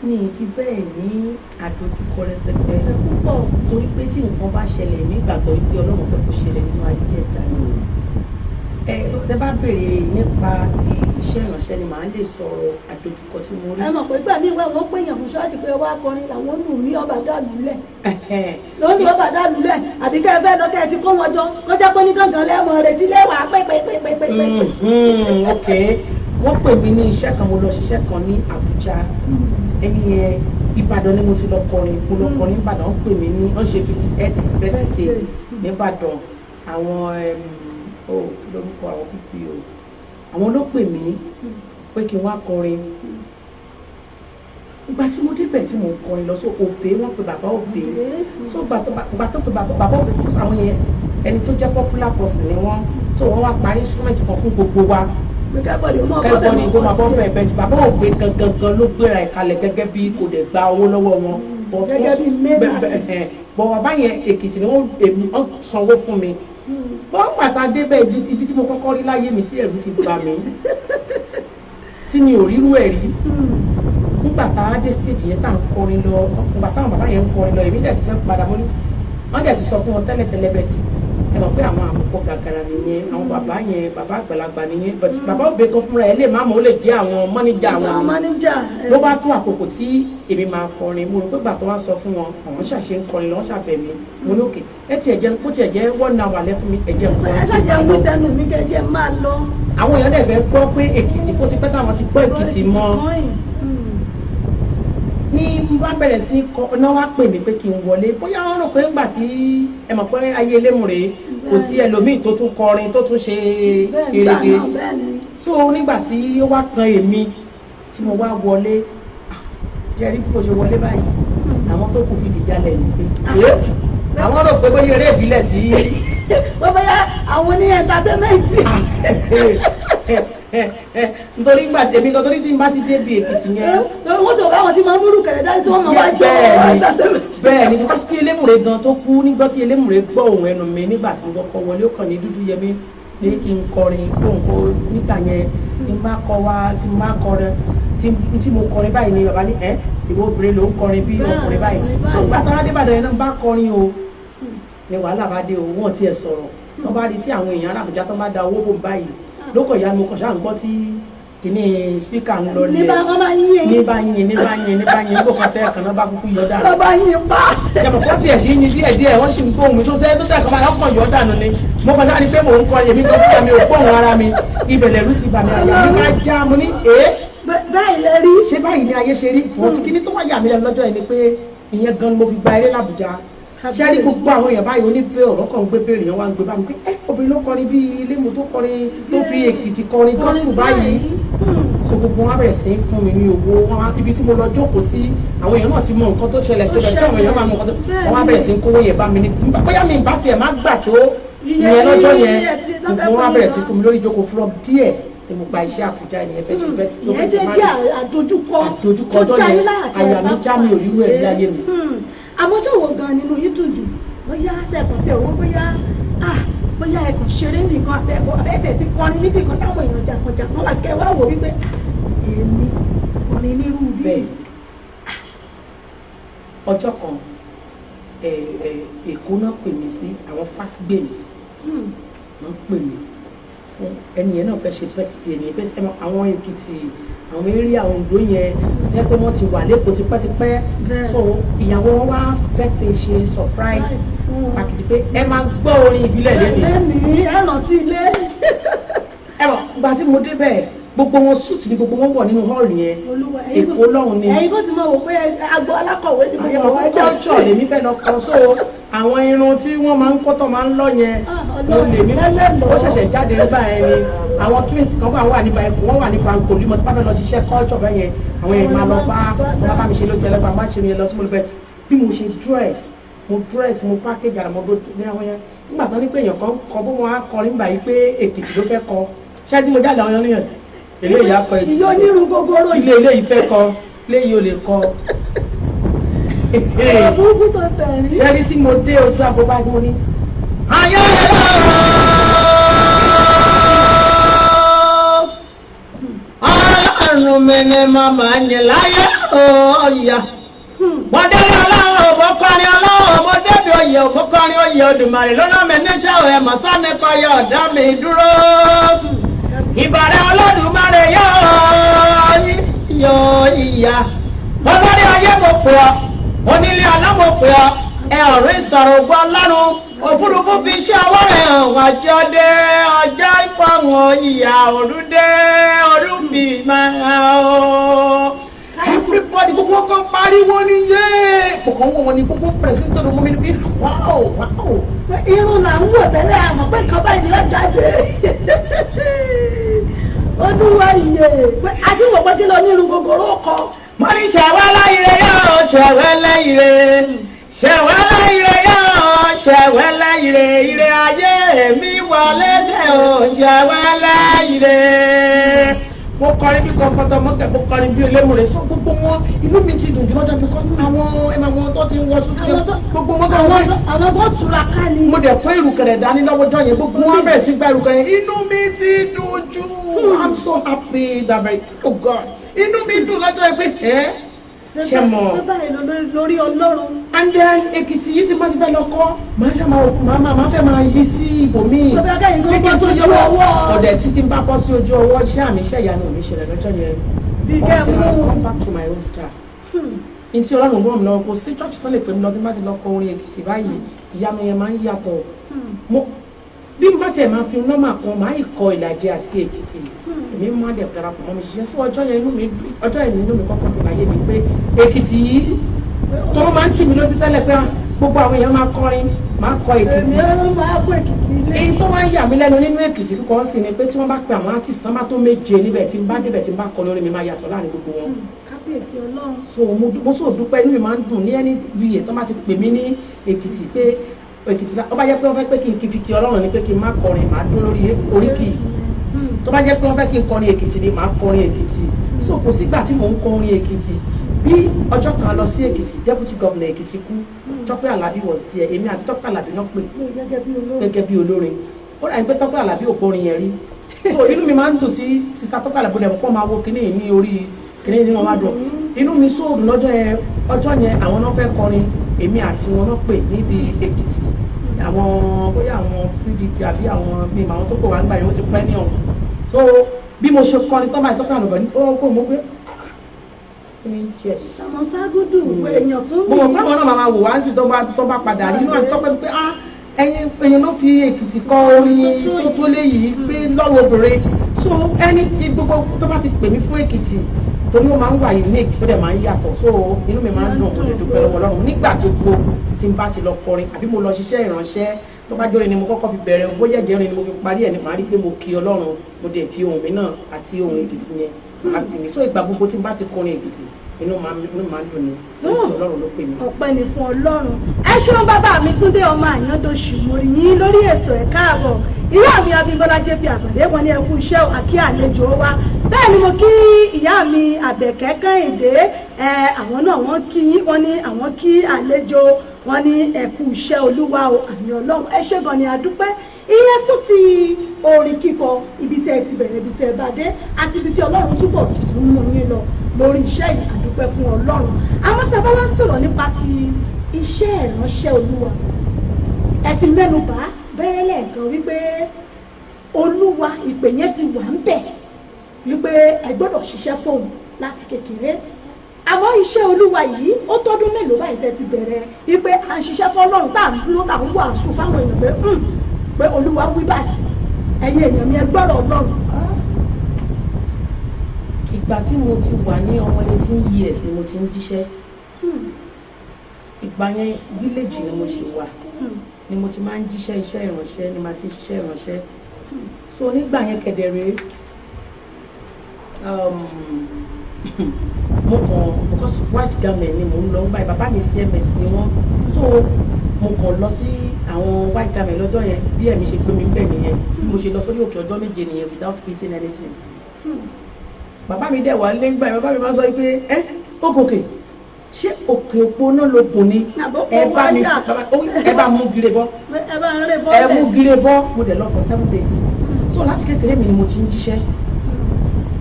ní ibi bẹ́ẹ̀ ní àdójúkọ rẹpẹtẹ púpọ̀ torí pé tí nǹkan bá ṣẹlẹ̀ nígbàgbọ́ ibi Ọlọ́run fẹ́ kó ṣẹlẹ̀ nínú ayé ẹ̀dá ni tẹ bá béèrè nípa ti iṣẹ́ ìránṣẹ́ ni màá lè sọ̀rọ̀ àdójúkọ tí mo rí. ẹ mọ̀ pé gbà mí wọ́n pèèyàn fún ṣọ́ọ̀ṣì pé wá kọrin làwọn lù mí ọba dàlú lẹ̀ lónìí ọba dàlú lẹ̀ àbí kẹ́ ẹ fẹ́ lọ́kẹ́ ẹ ti kó wọn jọ kọjá pé ní gángan lẹ́mọ̀ retí lẹ́wàá pépépépépépé. ok wọ́n pè mí ní iṣẹ́ kan mo lọ ṣiṣẹ́ kan ní Àbújá ẹni yẹn Ìbàdàn ni mo ti lọ kọrin mo lọ kọrin Ìbàdàn pè mí ní ó ṣe 58th birthday nìbàdàn àwọn lórúkọ àwọn pípì o àwọn ló pè mí pé kí n wá kọrin ìgbà tí mo débẹ̀ tí mo ń kọrin lọ sí Òbé wọ́n pe bàbá Òbé so gbà tó pe bàbá Òbé tó sàwọn yẹn ẹni tó jẹ́ popular person ni wọ́n so wọ́n wá pa instrument kan fún gbogbo wa kẹ́kọ̀ọ́ ni kó máa bọ́ bẹ́ẹ̀ bẹ́ẹ̀ tí bàbá Òbé gangan ló gbéra ìkalẹ̀ gẹ́gẹ́ bí kò dẹ̀ gba owó lọ́wọ́ wọn gẹ́gẹ́ bí mẹ́rin bọ̀ bàbá yẹn Èkìtì ni wọ́n sanwó fún mi wọ́n pàtà débẹ̀ ibi tí mo kọ́kọ́ rí láyé mi tí ẹ̀rù ti bà mí tí mi ò rírú ẹ̀ rí nígbà tá a dé stage yẹn tá à ń kọrin lọ nígbà táwọn bàbá yẹn ń kọrin lọ èmi dẹ̀ ti fẹ́ padà mọ́ ní wọ́n dẹ̀ ti sọ fún wọn tẹ́lẹ̀tẹ́lẹ̀ bẹ́ẹ̀ tí ẹ mọ̀ pé àwọn àmupọ̀ gàgàrà nìyẹn àwọn bàbá yẹn bàbá àgbàlagbà nìyẹn but bàbá Òbé kan fúnra ẹ̀ lè má mọ̀ ó lè jẹ́ àwọn mọ́níjà àwọn ló bá tó àkókò tí èmi máa kọrin mo rò pé gbàtọ́ wá sọ fún wọn àwọn ṣàṣe ń kọrin lọ́wọ́ ṣàbẹ̀ mi mo ní òkè ẹ tiẹ̀ jẹ́ kó tiẹ̀ jẹ́ wọ́n náà wà lẹ́fún mi ẹ̀jẹ̀ kọrin. ẹ ṣàjẹ́ wí tẹnu mi kẹ́jẹ́ máa lọ. àwọn èèyàn dẹ̀ fẹ́ gbọ́ pé Èkìtì kó ti pẹ́ táwọn ti gbọ́ Èkìtì mọ́ ní bá bẹ̀rẹ̀ sí ní kọ́ náà wá pè mí pé kí n wọlé bóyá wọ́n rò pé ńgbà tí ẹ mọ̀ pé ayé elémùrè kò sí ẹlòmíì tó tún kọrin tó tún ṣe erege so nígbà tí ó wá kan èmi tí mo wá wọlé jẹ́rí bí mo ṣe wọlé báyìí àwọn tó kù fi dìjálẹ̀ ní pé àwọn rò pé bóyá eré ìbílẹ̀ tí bóyá àwọn ní ẹ̀ńtátẹ́mẹ́ǹtì nítorí gbà tèmi kan torí tí n bá ti débi Èkìtì yẹn. lórí wọ́n sọ pé àwọn tí máa ń múlù kẹ̀rẹ̀ dání tí wọ́n máa wá jọ bẹ́ẹ̀ ni because kí Elémùrè gan tó kú nígbà tí Elémùrè gbọ́ ohùn ẹnu mi nígbà tí mo kọ́kọ́ wọlé ó kàn ní Dúdúyẹmí ní kí n kọrin kóńkó nígbà yẹn tí n bá kọ wá tí n bá kọrin tí mo kọrin báyìí ni bàbá ní ìwọ obìnrin ló ń kọrin bí ọkùnrin báyìí so gbà táwọn adébàdàn yẹn náà bá kọrin o ní wàhálà bá dé o wọ́n ti ẹ̀ sọ̀rọ̀ wọ́n bá rí tí àwọn èèyàn arábùjá tó bá da owó bò báyìí lókọ̀ ìyá mi kàn ṣáà ń gbọ́ tí kìíní spíkà ń lọ lẹ̀ ní bá yín kó kan tẹ́ ẹ̀kan náà bá kúkú yọ dànù. bàbá yín pa. ìjọba kó tiẹ̀ sí yin díẹ̀ wọ́n sì ń gbóhùn mi tó sẹ́ tó tẹ̀ kọ́ máa ọkàn yọ dànù ni mo kàn sáà ní pé mò ń kọ́ èmi tó fún mi ò gbóhùn ara mi ìbẹ̀lẹ̀ ló ti bà mí àyà mi máa já mo ní báyìí lẹ rí. ṣé báyìí ni ayé ṣe rí wọ́n ti kíní tó wá yà mí lẹ́nu lọ́jọ́ yìí ni pé ìyẹn gan ni mo fi gba eré l'Àbújá ṣé rí gbogbo àwọn èèyàn báyìí oníbẹ̀ ọ̀rọ̀ kan gbé bèrè yẹn wá ń gbé bá mi pé obìnrin ló kọrin bí ilé mu tó kọrin tó fi Èkìtì kọrin gospel báyìí so gbogbo wọn bẹ̀rẹ̀ sí fún mi ní owó wọn ibi tí mo lọ jókòó sí àwọn èèyàn náà ti mọ nǹkan tó ṣẹlẹ̀ síbẹ̀ tí àwọn èèyàn máa mọ nǹkan tó wọn wá bẹ̀rẹ̀ sí kówó yẹn bá mi ní bóyá mi bá tiẹ̀ má gbà tó ìyẹn lọ́jọ́ yẹn gbogbo wọn bẹ̀rẹ̀ sí fún mi lórí ìjókòó from díẹ̀ ni mo gba iṣẹ́ Àbújá yẹn bẹ́ẹ̀ ti bẹ́ẹ̀ tó ìyẹn jẹ́ àdójúkọ tó jáyé àyà mi já mi ò rírú ẹ̀ láyé mi. àmọ́jọ́ wo gan nínú yín dùn jù bóyá tẹ̀kàn tẹ̀ owó bóyá ẹ̀kàn ṣeré nìkan àbẹ́tẹ̀ ti kọrin níbi kan táwọn èèyàn jàǹkànjàǹkàn wà kẹ́ wá wò wípé èmi kọrin nírú bí. ọjọ́ kan Èkó náà pè mí sí àwọn fat games náà pè mí fún ẹni yẹn náà fẹ́ ṣe birthday ní bẹ́ẹ̀ àwọn Èkìtì àwọn eré àwọn Oǹdó yẹn jẹ́ pé wọ́n ti wà lẹ́kọ̀ọ́ tipẹ́tipẹ́ so ìyàwó wọn wá fẹ́ pé ṣe surprise pàkìtì pé ẹ máa gbọ́ orin ìbílẹ̀ lẹ́nu. lẹ́mìí ẹ̀ràn tí ilé. ẹ̀wọ̀n gba tí mo débẹ̀ gbogbo wọn suit ni gbogbo wọn wọ̀ nínú hall yẹn Èkó lọ́hùn ni. ẹ̀yin kò ti máa wò pé agbo alákọ̀wé ni mo wọ̀ wọ́n culture lèmi fẹ́ lọ kọ́ so àwọn irun tí wọ́n máa ń kọ́tọ̀ máa ń lọ yẹn ló lèmi ó ṣẹ̀ṣẹ̀ jáde nígbà yẹn ni àwọn twins kan wà nípa ẹ̀kọ́ wọ́n wà nípa nkòlí mo ti bá fẹ́ lọ ṣiṣẹ́ culture bẹ́ẹ̀ yẹn àwọn yẹn máa lọ bá mi ṣe lójú ẹlẹ́gbàá má ṣe mi lọ sí mo lọ bẹ́ẹ̀ bí mo ṣe dress mo package ara mo do ní àwọn yẹn nígbà tán ní pé èèyàn kan kọ bó wọn á kọrin báyìí pé Èkìtì ló fẹ́ kọ ṣé tí mo jáde àwọn yẹn eléyìí akọ Èkìtì ìyó onírun gogoro ilé eléyìí fẹ́ kọ léyìí ò lè kọ. ṣẹ́rí tí mo dé ojú àgbo báyìí tí mo ní. ayé ọlọ́run mi ni màmá yẹn láyé ọ̀ọ́yà. mo délé ọlọ́run mo kọrin ọlọ́run mo débi oyè mo kọrin oyè Olódùmarè lọ́nà mi níṣẹ́ òye màsánì kọyọ ọ̀dá mi dúró. ìbàrẹ̀ Olódùmarè yọ ìyá. olórí ayé mo pè ọ́ onílé aláwọ̀ pè ọ́ ọ̀rọ̀ ìsọ̀rọ̀ gbọ́ lọ́rùn òfurufú fi iṣẹ́ ọwọ́ rẹ̀ hàn wájọ́ dé ọjọ́ ìpọ̀ wọn ìyá òrùdé orúbì máa ó. everybody gbogbo kan pariwo ni yé kọ̀ọ̀kan wọn ni gbogbo pẹ̀sìntì ọdún mọ́mí ni bí wáò. irun là ń wò tẹ́lẹ̀ àmọ́ pé nǹkan báyìí ni wọ́n jáde olúwa iye àdìwọ̀ pé kí lọ ní irun gogoro kọ. mo ní ṣẹ̀wẹ́lẹ́ ire yóò ṣẹ̀wẹ́lẹ́ ire ṣẹ̀wẹ́lẹ́ ire yóò ṣẹ̀wẹ́lẹ́ ire ayé mi wọlé dé o ṣẹ̀wẹ́lẹ́ ire. mo kọrin bí kọ́ńpọ́tọ́ mọ́tẹ́ mo kọrin bí elémùrè sọ gbogbo wọn inú mi ti dùn jù lọ́jọ́ bí kọ́sí àwọn ẹ̀mọ̀ tó ti wọ́n sùn gbogbo wọn kọ́ wọ́n. àwọn bó tura ká ni. mo dẹ̀ kó ìrùkẹ̀rẹ̀ dání lọ́wọ́jọ́ yẹn gbogbo wọn bẹ̀rẹ̀ sí gba ìrùkẹ̀rẹ̀ inú mi ti dùn jù I'm so happy that very oh God inú mi dùn lọ́jọ́ yẹn pé ṣe mọ̀ lórí Ọlọ́run. and then Èkìtì yìí ti máa ti fẹ́ lọ kọ́ máa fẹ́ máa yí sí ibòmíì bọ́ sójú ọwọ́ ọ̀dẹ̀ sí ti ń bá bọ́ sí ojú ọwọ́ ṣé àmì iṣẹ́ ìyanu mi ṣẹlẹ̀ lọ́jọ́ yẹn until I come back to my own star. n tí Ọlọ́run gbọ́n mi lọ́wọ́ kó sí church tó lè pè mí lọ tí bá ti lọ kọ orin Èkìtì báyìí ìyanu yẹn máa ń yàtọ̀ bí n bá tiẹ̀ máa fi nọ́mà kan máa ìkọ Ìlàjẹ àti Èkìtì èmi máa dẹ̀ darapọ̀ mọ́ mi ṣiṣẹ́ sí ọjọ́ yẹn inú mi kọ́kọ́ fi láyé mi pé Èkìtì yìí tó máa ń tì mí lójú tẹ́lẹ̀ pé gbogbo àwọn èèyàn máa kọrin máa kọ Èkìtì. èyí tó wá ń yà mí lẹ́nu nínú Èkìtì kíkọ́ sí ni pé tí wọ́n bá pe àwọn artist tán bá tó méje níbẹ̀ tí n bá débẹ̀ tí n bá kọrin orin mi máa yàtọ̀ láàrin gbogbo wọn. kábíyèsí Ọlọ́run. so mo sọ dúpẹ́ inú mi máa ń dùn ní ẹni wíyẹ tó bá ti pè mí ní Èkìtì pé Èkìtì ó bá jẹ́ pé wọ́n fẹ́ pé kí n fi kí Ọlọ́run ni pé kí n má kọrin máa dún lórí oríkì tó bá jẹ́ pé wọ́n fẹ́ kí n kọrin Èkìtì ni máa kọrin Èkìtì so kò sígbà tí mò ń kọrin Èkìtì bí ọjọ́ kan lọ sí Èkìtì deputy governor Èkìtì kú Tọ́pẹ́ Àlàbí was there èmi àti Tọ́pẹ́ Àlàbí náà pè gẹ́gẹ́ bí olórin ó rà ní pé Tọ́pẹ́ Àlàbí ò kọrin yẹn rí so inú mi máa ń dùn sí sista Tọ́pẹ́ Àlàbí lẹ́wọ̀n kó máa wo kíní ní orí kíní ní wọn máa dùn inú mi sóòdù lọ́jọ́ yẹn àwọn náà fẹ́ kọrin èmi àti wọn náà pè níbi Èkìtì àwọn bóyá àwọn PDP àbí àwọn mímọ àwọn tó kò wá ń gbà yẹn ó ti pẹ́ ní ọ̀hún so bí mo ṣe kọrin tó máa tọ́ka àlùbọ̀ ní kó mo gbé Sàmọ́ Ságúdù èèyàn tó ń mo mọ̀ pé àwọn náà máa wò wá sí tó bá padà rí inú àti tọ́pẹ́ pé ẹ̀yin ló fi Èkìtì kọ orin tó léyìí pé lọ́rọ̀ obìnrin so ẹni tí gbogbo tó bá ti pè mí fún Èkìtì torí ó máa ń wà unique ó dẹ̀ máa ń yàtọ̀ so inú mi máa ń dùn mo lè dúpẹ́ lọ́wọ́ Ọlọ́run nígbà gbogbo tí n bá ti lọ kọrin àbí mo lọ ṣiṣẹ́ ìránṣẹ́ tó bá jọ́rin ni mo kọ́kọ́ fi bẹ̀rẹ̀ bóyá jẹ́rin ni mo fi parí ẹ̀ ní màá rí pé mo kí Ọlọ́run mo dẹ̀ fi ohùn mi náà àti ohùn Èkìtì yẹn màá fi mi so ìgbà gbogbo tí n bá ti kọrin Èkìtì inú máa ń dùn ní Ọlọ́run ló pè mí. Ọpẹ́ ni fún Ọlọ́run. Ẹ ṣeun bàbá mi Túndé ọmọ Àyàndòṣù mo rí yín lórí ètò ẹ̀ káàbọ̀. ìyá mi Abímbọ́lá JP Àkàndé wọn ní ẹ kú iṣẹ́ àkí àlejò wa bẹ́ẹ̀ ni mo kí ìyá mi Àbẹ̀kẹ́ Kẹ́hìndé àwọn náà wọ́n kí yín wọ́n ní àwọn kí àlejò wọn ní ẹ kú iṣẹ́ Olúwa o àmì Ọlọ́run ẹ ṣé gan ni àdúpẹ́ iye fún ti orin kíkọ ibi tí ẹ ti bẹ̀rẹ̀ ibi tí ẹ bá dé àti ibi tí Ọlọ́run túbọ̀ sì tún mú yín lọ lórí iṣẹ́ yìí àdúpẹ́ fún Ọlọ́run àwọn tí a bá wá sọ̀rọ̀ nípa ti iṣẹ́ ìránṣẹ́ Olúwa ẹ ti mẹ́nu bà bẹ́rẹ̀ lẹ́ẹ̀kan wípé Olúwa ìpè yẹn ti wà ń bẹ̀ wípé ẹ gbọ́dọ̀ ṣiṣẹ́ fóun láti kékeré àmọ́ iṣẹ́ Olúwa yìí ó tọ́dún mélòó báyìí tẹ́ ti bẹ̀rẹ̀ wípé à ń ṣiṣẹ́ fún Ọlọ́run tá à ń dúró tá à ń wàásù fáwọn èèyàn pé Olúwa wí báyìí ẹ̀yin èèyàn mi ẹ gbọ́dọ̀ Ọlọ́run. Ìgbà tí mo ti wà ní ọmọ 18 years ni mo ti ń jíṣẹ́ ìgbà yẹn village ni mo ṣe wà ni mo ti máa ń jíṣẹ́ iṣẹ́ ìránṣẹ́ ni màá ti ṣiṣẹ́ ìránṣẹ́ so nígbà yẹn kẹ̀dẹ̀rẹ́ mo kàn because white garment ni mo ń lọ báyìí bàbá mi CMS ni wọ́n so mo kàn lọ sí àwọn white garment lọ́jọ́ yẹn bí ẹ̀mí ṣe gbé mi bẹ́ẹ̀ nìyẹn bí mo ṣe lọ sórí òkè ọjọ́ méje nìyẹn without eating anything bàbá mi dẹ̀ wá lé ńgbà yẹn bàbá mi máa sọ pé ó gòkè ṣé òkè òpó náà ló gùn ni ẹ bá mú gire bọ́ ẹ mú gire bọ́ mo dẹ̀ lọ for 7 days so láti kékeré mi ni mo ti ń jíṣẹ́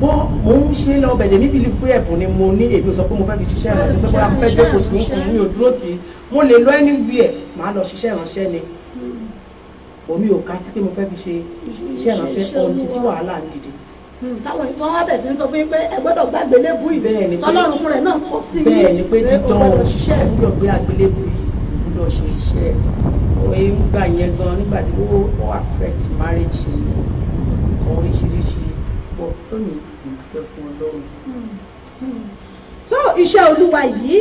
bọ́ mo ń ṣe lọ bẹ̀dẹ̀ mi believe pé ẹ̀bùn ni mo ní èmi sọ pé mo fẹ́ fi ṣiṣẹ́ ìránṣẹ́ pé bóyá mo fẹ́ jókòó tí mi ò dúró tì í mo lè lọ anywhere màá lọ ṣiṣẹ́ ìránṣẹ́ ni omi ò ká sí pé mo fẹ́ fi ṣe iṣẹ́ ìránṣẹ́ ohun títí wàhálà ń dìde táwọn ìtàn wá bẹ̀ tí ń sọ fún yín pé ẹ gbọ́dọ̀ gbé àgbélébù yìí tọ́lọ́run fún rẹ̀ náà kọ́ sí yín bẹ́ẹ̀ ni pé dídán òṣìṣẹ́ gbọ́dọ̀ gbé àgbélébù yìí gbọ́dọ̀ ṣe iṣẹ́ òye gbà yẹn gan nígbà tí ó affect marriage nǹkan oríṣiríṣi pọ̀ lónìí ìdúpẹ́ fún Ọlọ́run. so iṣẹ́ Olúwa yìí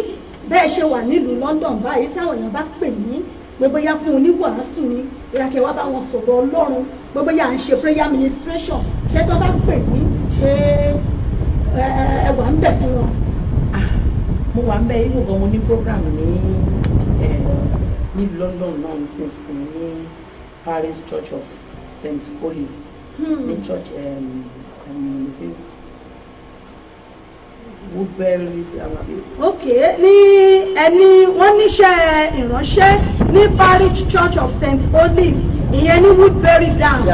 bẹ́ẹ̀ ṣe wà nílùú London báyìí táwọn èèyàn bá pè yín pé bóyá fún oníwàásù ni ìyàkẹ́ wá bá wọn sọ̀rọ̀ Ọlọ́run pé bóyá à ń ṣe prayer ministration ṣé tó bá pè yín ṣé ẹ wà ń bẹ̀ fún wọn. mo wà ń bẹ̀ inú gan mo ní program ní London náà nísinsìnyí ní Paris Church of St. Pauli ní church Woodbury. ok ní ẹni wọ́n níṣẹ́ ìránṣẹ́ ní Parish Church of St. Olive ìyẹn ní Woodbury down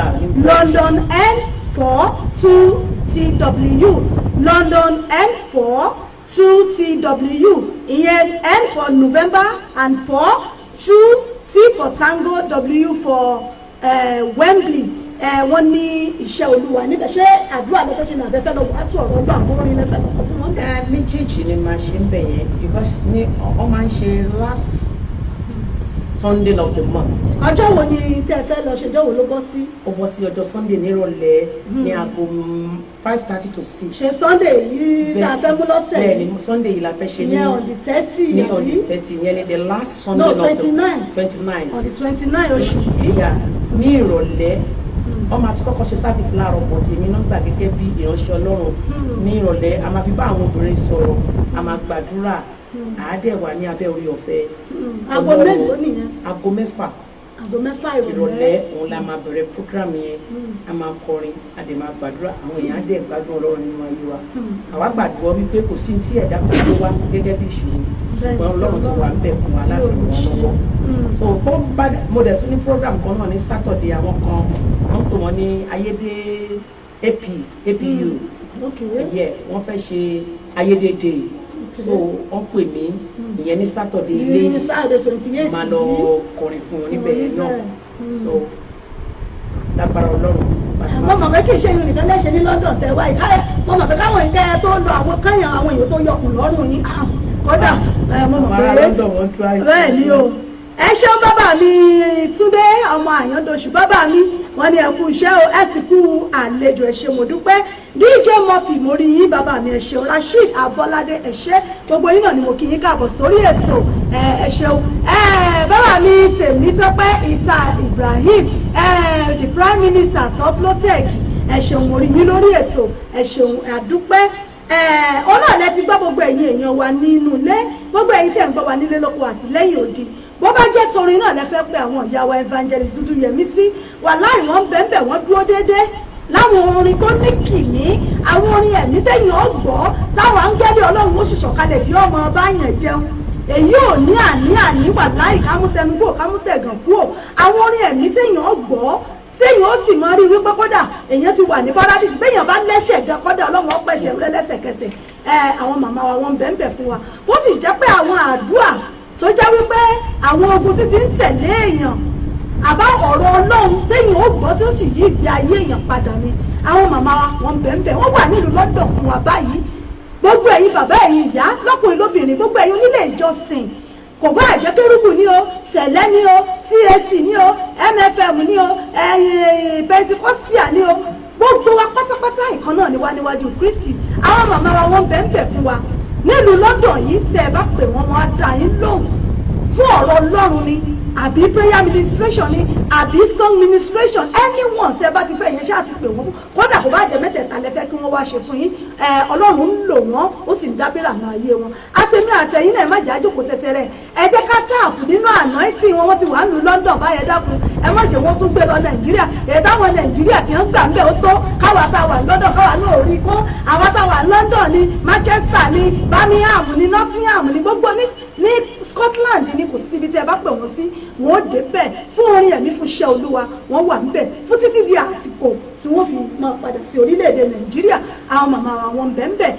London N4 2TW London N4 2TW ìyẹn N for November and 4 2 T for Tango W for Wembley. Wọ́n ní iṣẹ́ Olúwa níbẹ̀ ṣé àdúrà lọ́fẹ́ ṣe ní abẹ́fẹ́ lọ́wọ́ á sọ̀rọ̀ ọgbà àbórin lẹ́fẹ́ lọ́wọ́ fún wọn. méjèèjì ni màá ṣe ń bẹ̀ yẹn because ní ọ máa ń ṣe last Sunday of the month. ọjọ́ wo ni tẹ́ ẹ fẹ́ lọ ṣe ọjọ́ wo ló bọ́ sí. ó bọ́ sí ọjọ́ Sunday nírọ̀lẹ́ ní aago 5:30 to 6. ṣe Sunday yìí tá a fẹ́ mú lọ́sẹ̀. bẹ́ẹ̀ ni Sunday yìí la fẹ́ ṣe ní on the 30. ní on the 30 yẹn ni the last Sunday of the 29. on the 29 oṣù yìí. ní ìrọ̀lẹ́ ọmọ àti kọ́kọ́ ṣe sáfìsì láàárọ̀ pọ̀ tí èmi náà gbà gẹ́gẹ́ bí ìránṣẹ́ Ọlọ́run ní ìrọ̀lẹ́ a máa fi bá àwọn obìnrin sọ̀rọ̀ a máa gbàdúrà àádẹ́ wà ní abẹ́ orí ọ̀fẹ́ aago mélòó nìyẹn. aago mẹ́fà ìrọ̀lẹ́ òun la máa bẹ̀rẹ̀ program yẹn a máa kọrin a dẹ̀ máa gbàdúrà àwọn èèyàn á dẹ̀ gbádùn Ọlọ́run nínú ayé wa àwa gbàgbọ́ wípé kò sí tí ẹ̀dá kan tó wá gẹ́gẹ́ bí ìṣòro ṣùgbọ́n Ọlọ́run ti wà ń bẹ̀ fún wa láti ràn wọ́n lọ́wọ́ so tó bá mo dẹ̀ tún ní program kan náà ní Saturday àwọn kan wọ́n pè wọ́n ní ayédè APU wọ́n fẹ́ ṣe ayédè day so wọ́n pè mí ìyẹn ní Saturday ilé máa lọ kọrin fún wọn níbẹ̀ yẹn náà so lágbára Ọlọ́run. mo mọ̀ pé kì í ṣe irun nìkan lẹ́sẹ̀ ní London tẹ̀ wáyé káyọ̀ mo mọ̀ pé káwọn ìkẹyẹ tó lọ àwọn káyàn àwọn èèyàn tó yọkùn lọ́rùn yín kódà mo mọ̀ pé bẹ́ẹ̀ ni o. ẹ ṣeun bàbá mi Túndé ọmọ Àyàndòṣù bàbá mi wọ́n ní ẹ kú iṣẹ́ o ẹ sì kú àlejò ẹ ṣé mo dúpẹ́ DJ Murphy mo rí yín bàbá mi ẹ ṣeun Rasheed Abọ́ládé ẹ ṣé gbogbo yín náà ni mo kí yín káàbọ̀ sórí ètò ẹ ṣeun bàbá mi Tèmítọ́pẹ́ Isa Ibrahim the Prime Minister top lotec ẹ ṣeun mo rí yín lórí ètò ẹ ṣeun àdúpẹ́ ọlọ́ọ̀lẹ́ ti gbọ́ gbogbo ẹ̀yin èèyàn wa nínú ilé gbogbo ẹ̀yin tẹ̀ ń gbọ́ wa nílé lóko àti lẹ́yìn odi bó bá jẹ́ torin náà lẹ fẹ́ pé àwọn ìyá wa Evangelist Dúdúyẹmí sí wàláhì wọ́n bẹ́ẹ̀ wọ́n dúró déédéé láwọn orin tó ní kìmí àwọn orin ẹ̀mí tẹ̀yìn ọgbọ́ táwọn áńgẹ́lì Ọlọ́run ó sì sọ̀kalẹ̀ tí ọmọ bá yàn jẹun èyí ò ní àní wàláhì kámútẹnugbò kámútẹ̀gàn kúò àwọn orin ẹ̀mí tẹ̀yìn ọgbọ́ téèyàn ó sì máa rí wípé kódà èèyàn ti wà ní paradise béèyàn bá lẹ́sẹ̀ gan kódà Ọlọ́run ó pẹ̀sẹ̀ rẹ lẹ́sẹ̀kẹsẹ̀ àwọn màmá wa wọ́n bẹ́ẹ̀ fún wa ó sì jẹ́ pé àwọn àdúrà tó jẹ́ wípé àwọn ogun títí ń tẹ̀lé èèyàn àbá ọ̀rọ̀ Ọlọ́run téèyàn ó gbọ́ tí ó sì yí ìgbé ayé èèyàn padà ni àwọn màmá wa wọ́n bẹ́ẹ̀ wọ́n wà nílùú London fún wa báyìí gbogbo ẹ̀yin bàbá ẹ̀yin ìyá lọ́kùnrin lóbìnrin gbogbo ẹ̀yin onílé ìjọsìn kò bá àjẹ́ kérúbù ní o sẹ̀lẹ́ ní o CAC ní o MFM ní o Pentecostia ní o gbogbo wa pátápátá ìkan náà ni wá níwájú Kristi àwọn màmá wa wọ́n bẹ́ẹ̀ fún wa nílùú London yìí tẹ́ ẹ bá pè wọ́n á dá yín lóhùn fún ọ̀rọ̀ Ọlọ́run ni àbí prayer ministration ni àbí song ministration anyone tẹ́ bá ti fẹ́ yẹn ṣáà ti pè wọ́n fún kódà kò bá jẹ́ mẹ́tẹ̀ẹ̀ta lẹ́fẹ́ kí wọ́n wá ṣe fún yín Ọlọ́run ń lò wọ́n ó sì ń dábìrì àná ayé wọn àtẹ̀mí àtẹ̀yìn náà ẹ má jẹ́ àjòkó tẹ́tẹ́rẹ́ ẹ jẹ́ ká táàpù nínú anointing wọn wọ́n ti wà ń lu London báyẹn dákun ẹ má jẹ́ wọ́n tún gbé lọ Nàìjíríà èyí táwọn Nàìjíríà ti ń gbà ń bẹ̀ ó tó káwa táwa London káwa náà ò rí kó àwa táwa London ní Manchester ní Birmingham ní Nottingham ní gbogbo ní Scotland ní kò síbi tí ẹ bá pè wọ́n sí wọn ó dé bẹ́ẹ̀ fún orin ẹ̀mí fún iṣẹ́ Olúwa wọ́n wà níbẹ̀ fún títí di àsìkò tí wọ́n fi máa padà sí orílẹ̀-èdè Nàìjíríà àwọn màmá wọn bẹ́ẹ̀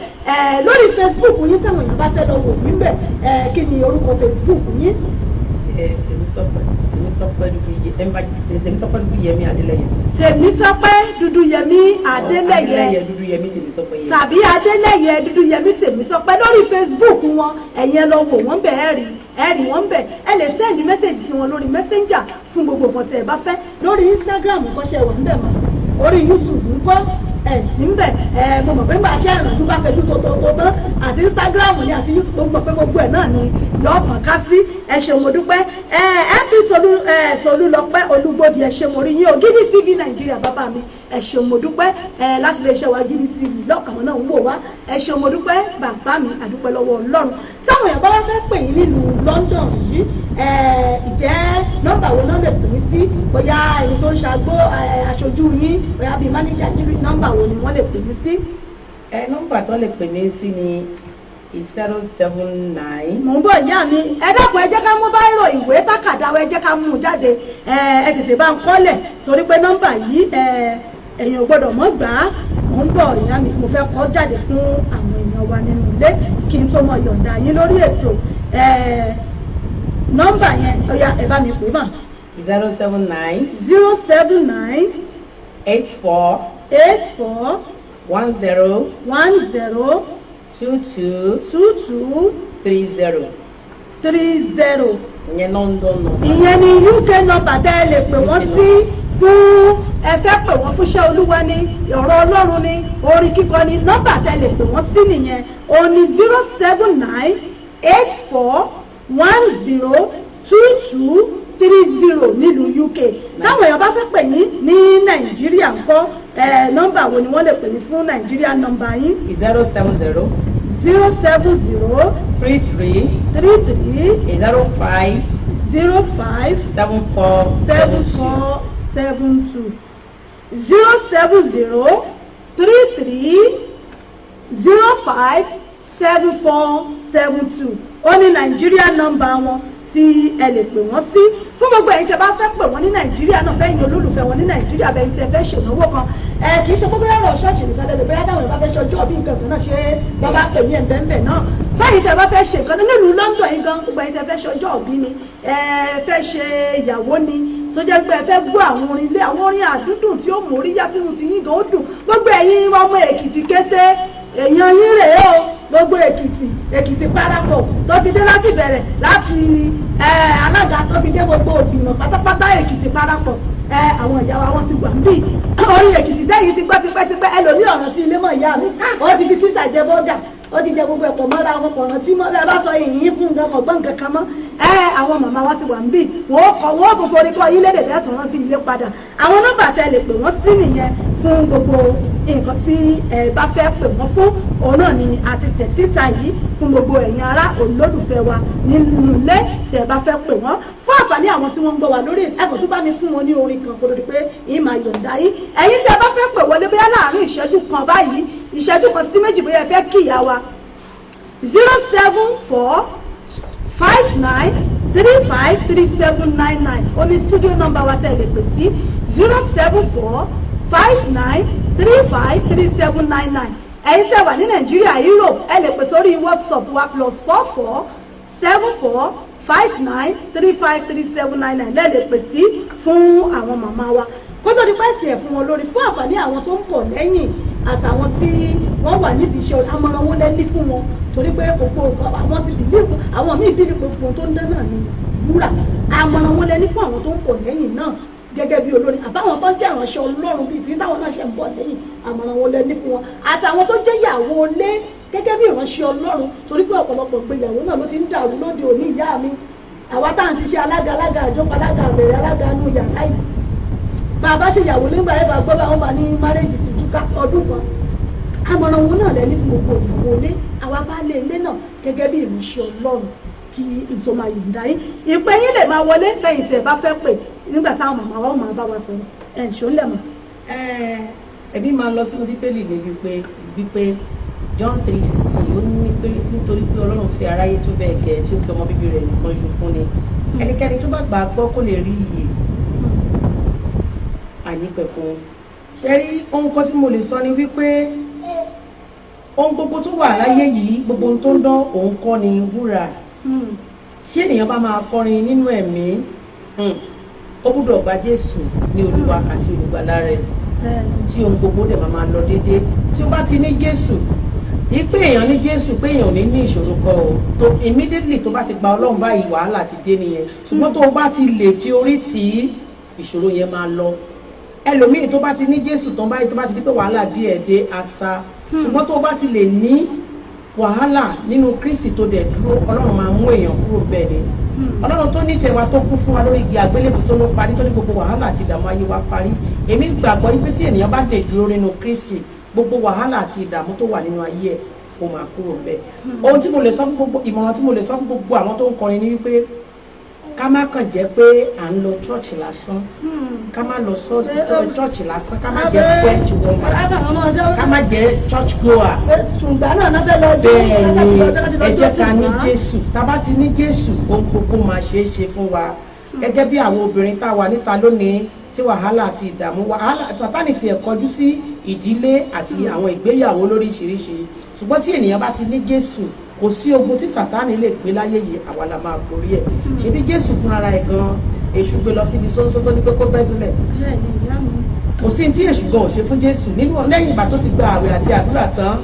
lórí Facebook yín táwọn èèyàn bá fẹ́ lọ wò yín bẹ̀ kí ni orúkọ Facebook yín. Tèmítọ́pẹ́ Dúdúyẹmí Adélẹ́yẹ. Tèmítọ́pẹ́ Dúdúyẹmí Adélẹ́yẹ tàbí Adélẹ́yẹ Dúdúyẹmí Tèmítọ́pẹ́ lórí Facebook wọn ẹ̀yin lọ wò wọ́n bẹ̀ ẹ rí wọ́n bẹ̀ ẹ lè sẹ́ndì mẹ́sẹ̀jì sí wọn lórí Messenger fún gbogbo nǹkan tẹ́ ẹ bá fẹ́ lórí Instagram nǹkan ṣe wà níbẹ̀ mọ́ orí YouTube nǹkan ẹ̀sìn ń bẹ̀ mo mọ̀ pé máa ṣe ìrànjú bá fẹ́jú tó tán àti Instagram ni àti YouTube mo mọ̀ pé gbogbo ẹ̀ náà ni yọ fàn ká sí ẹ ṣé mo dúpẹ́ MP Tolúlọpẹ́ Olúgbòdì ẹ ṣé mo rí yín Ògidì TV Nàìjíríà bàbá mi ẹ ṣé mo dúpẹ́ láti lè ṣe wa Ògidì TV lọ́kàn náà ń wò wá ẹ ṣé mo dúpẹ́ bàbá mi àdúpẹ́ lọ́wọ́ Ọlọ́run táwọn èèyàn bá wá fẹ́ pè yín nílùú London yìí ìjẹ́ nọ́mbà wo náà lè pè yín sí bóyá ẹni tó ń ṣàgbó aṣojú yín bóyá bíi mánéjà níbi nọ́mbà wo ni wọ́n lè pè mí sí. nọ́mbà tó lè pè mí sí ni 079. mò ń bọ̀ ìyá mi ẹ dákun ẹ jẹ́ ká mú báírò ìwé tákàdá ẹ jẹ́ ká mú un jáde ẹ tètè bá ń kọ́lẹ̀ torí pé nọ́mbà yìí èèyàn ò gbọ́dọ̀ mọ́ gbà á mò ń bọ̀ ìyá mi mo fẹ́ kọ́ jáde fún àwọn èèyàn wa nínú ilé kí n tó mọ yọ̀ǹda yín lórí ètò nọ́mbà yẹn ọ̀yá ẹ bá mi pè mà. 079. 079. 84. 10. 22. 30. ìyẹn London number. ìyẹn ni UK number tẹ́ ẹ lè pè wọ́n sí fún ẹ fẹ́ pè wọ́n fúnṣẹ́ Olúwa ní ọ̀rọ̀ Ọlọ́run ní orin kíkọ ní nọ́mbà tẹ́ ẹ lè pè wọ́n sí nìyẹn ó ní 079 84 10 22 30 nílùú UK táwọn èèyàn bá fẹ́ pè yín ní Nàìjíríà ńkọ́ nọ́mbà wo ni wọ́n lè pè yín fún Nàìjíríà nọ́mbà yín. 070. 070. 33. 05. 05. 74. 72. 070. 33. 05. 7472 ó ní Nàìjíríà nọ́mbà wọn tí ẹ lè pè wọ́n sí fún gbogbo ẹ̀yin tẹ́ bá fẹ́ pè wọ́n ní Nàìjíríà náà fẹ́ yin olólùfẹ́ wọn ní Nàìjíríà bẹ́ẹ̀ tẹ́ fẹ́ ṣènáwó kan kì í ṣe gbogbo ẹ̀rọ ṣọ́ọ̀ṣì nìkan lẹ́nu bẹ́ẹ̀ táwọn ìbá fẹ́ ṣọjọ́ bí nǹkan kan náà ṣe wọ́n bá pè yín ẹ̀ńbẹ̀ńbẹ̀ náà fẹ́yìn tẹ́ bá fẹ́ ṣe nǹkan nílùú London yìí gan gbogbo ẹ̀yin tẹ́ fẹ́ ṣọjọ́ bí ni fẹ́ ṣe ìyàwó ni tó jẹ́ pé ẹ fẹ́ gbọ́ àwọn orin ilé àwọn orin àdúndùn tí ó móríyá tínú ti yín gan ó dùn gbogbo ẹ̀yin ọmọ Èkìtì kété èèyàn yín rèé o gbogbo Èkìtì parapọ̀ tó fi dé láti bẹ̀rẹ̀ láti alága tó fi dé gbogbo ìgbìmọ̀ pátápátá Èkìtì parapọ̀ àwọn ìyá wa wọn ti wà níbí orin Èkìtì tẹ́yìn ti gbọ́ tipẹ́tipẹ́ ẹlòmí ọ̀ràn tí ilé mọ̀ ìyá mi ó ti fi písà jẹ bọ́gà ó ti jẹ gbogbo ẹ̀pọ̀ mọ́ra wọn kọ̀ọ̀ràn tí mọ́ bẹ́ẹ̀ bá sọ ìyìn fún nǹkan ọ̀gbọ́n nǹkan kan mọ́ àwọn màmá wa ti wà níbí wọ́n tún forí kọ́ ilé dèdè tún rántí ilé padà àwọn nọ́mbà tẹ́ lè pè wọ́n sí nìyẹn fún gbogbo nǹkan tí ẹ bá fẹ́ pè wọ́n fún òun náà ni a ti tẹ̀ síta yìí fún gbogbo ẹ̀yin ará olólùfẹ́ wa nínú ilé tí ẹ bá fẹ́ pè wọ́n fún àǹfààní àwọn tí wọ́n ń gbọ́ wa lórí ẹ̀kọ́ tó bá mi fún wọn ní orin kan kó lórí pé yìí máa yọ̀ǹda yìí ẹ̀yin tí ẹ bá fẹ́ pè wọlé bóyá láàárín ìṣẹ́jú kan báyìí ìṣẹ́jú kan sí méjì bóyá ẹ fẹ́ kí ìyá wa 07459353799 ó ní studio number wa tẹ́ lè pè sí 07459353799 ẹ̀yin tẹ́ wà ní Nàìjíríà Europe ẹ lè pè sórí WhatsApp wa +447459353799 lẹ lè pè sí fún àwọn màmá wa kó tó di pẹ́ẹ́sì ẹ̀ fún wọn lórí fún àǹfààní àwọn tó ń bọ̀ lẹ́yìn àtàwọn tí wọ́n wà nídìí iṣẹ́ àmọ̀ràn wọn lẹ́ní fún wọn torí pé gbogbo àwọn ti bìlíìfù àwọn míì bí gbogbo tó ń dán náà ní wúrà àmọ̀ràn wọn lẹ́ní fún àwọn tó ń bọ̀ lẹ́yìn náà gẹ́gẹ́ bí olórin àbáwọn tó ń jẹ́ ìránṣẹ́ Ọlọ́run bíi tí táwọn náà ṣe ń bọ̀ lẹ́yìn àmọ̀ràn wọn lẹ́ní fún wọn àtàwọn tó jẹ́ ìyàwó ilé gẹ́gẹ́ bí ìránṣẹ́ Ọlọ́run torí pé ọ̀pọ̀lọpọ̀ gbéyàwó náà ló ti ń dàrú lóde òní ìyá mi àwa tá à ń ṣiṣẹ́ alága àjọpọ̀ alága àbẹ̀rẹ̀ alága nù yàrá yìí bàbá ṣe ìyàwó nígbà yẹn bá gbọ́ bá wọn bá ní márẹ́jì ti túká ọdún kan àmọ̀ràn wọn náà lẹ́ni fún gbogbo ìyàwó ilé àwa bá lé ilé náà gẹ́gẹ́ bí ìránṣẹ́ Ọlọ́run kí ìtòmá yòǹda yín ìpè yín lè máa wọlé fẹ̀yìntì ẹ̀ bá fẹ́ pè nígbà táwọn màmá wa ó máa bá wa sọ̀rọ̀ ẹ̀ ṣó ń lẹ̀ mọ́. ẹbí máa lọ sínú bíbélì ní wípé John 3:16 ó ní pé nítorí pé Ọlọ́run fi aráyé tó bẹ́ẹ̀ gẹ́ tí ó fi ọmọ bíbí rẹ̀ nìkan ṣo fún ni ẹnikẹ́ni tó bá gbà gbọ́ kó lè rí iyè àìnípẹ̀kun ṣe rí ohun kan tí mo lè sọ ni wípé ohun gbogbo tó wà láyé yìí gbogbo ohun tó ń dán òun kọ́ ni wúrà tí ènìyàn bá máa kọrin nínú ẹ̀mí ó gbọ́dọ̀ gba Jésù ní Olúwa àti olùgbàlà rẹ̀ tí ohun gbogbo dẹ̀ máa lọ déédéé tí ó bá ti ní Jésù ìpè èèyàn ní Jésù pé èèyàn ò ní ìṣòro kan o tó immediately tó bá ti gba Ọlọ́run báyìí wàhálà ti dé nìyẹn ṣùgbọ́n tó o bá ti lè fi orí tì í ìṣòro yẹn máa lọ ẹlòmíì tó bá ti ní Jésù tán báyìí tó bá ti di pé wàhálà díẹ̀ dé asa ṣùgbọ́n tó bá ti lè ní wàhálà nínú Kristi tó dẹ̀ dúró Ọlọ́run máa mú èèyàn kúrò bẹ́ẹ̀ ni Ọlọ́run tó nífẹ̀ẹ́ wa tó kú fún wa lórí igi àgbélébù tó ló parí tó ní gbogbo wàhálà àti ìdààmú ayé wa parí èmi gbàgbọ́ wípé tí ènìyàn bá lè dúró nínú Kristi gbogbo wàhálà àti ìdààmú tó wà nínú ayé ẹ̀ kó máa kúrò bẹ́ẹ̀ ohun tí mo lè sọ fún gbogbo ìmọ̀ràn tí mo lè sọ fún gbogbo àwọn tó ń kọrin ni wípé ká má kàn jẹ́ pé à ń lọ chọ́ọ̀chì lásán ká má lọ chọ́ọ̀chì lásán ká má jẹ́ church woman ká má jẹ́ church goer bẹ́ẹ̀ ni ẹ jẹ́ ká ní Jésù tá bá ti ní Jésù ohun gbogbo máa ṣeé ṣe fún wa gẹ́gẹ́ bí àwọn obìnrin tá a wà níta lónìí tí wàhálà àti ìdààmú wàhálà Sátánì ti ẹ̀ kọjú sí ìdílé àti àwọn ìgbéyàwó lóríṣiríṣi ṣùgbọ́n tí ènìyàn bá ti ní Jésù kò sí ogun tí Sátánì lè gbé láyé yìí àwa la máa borí ẹ̀ ṣebí Jésù fúnra rẹ̀ gan èṣù gbé lọ síbi sóńsó tó ní pé kó bẹ́ sílẹ̀ kò sí tí èṣù gan ò ṣe fún Jésù nínú lẹ́yìn ìgbà tó ti gba àwẹ̀ àti àdúrà tán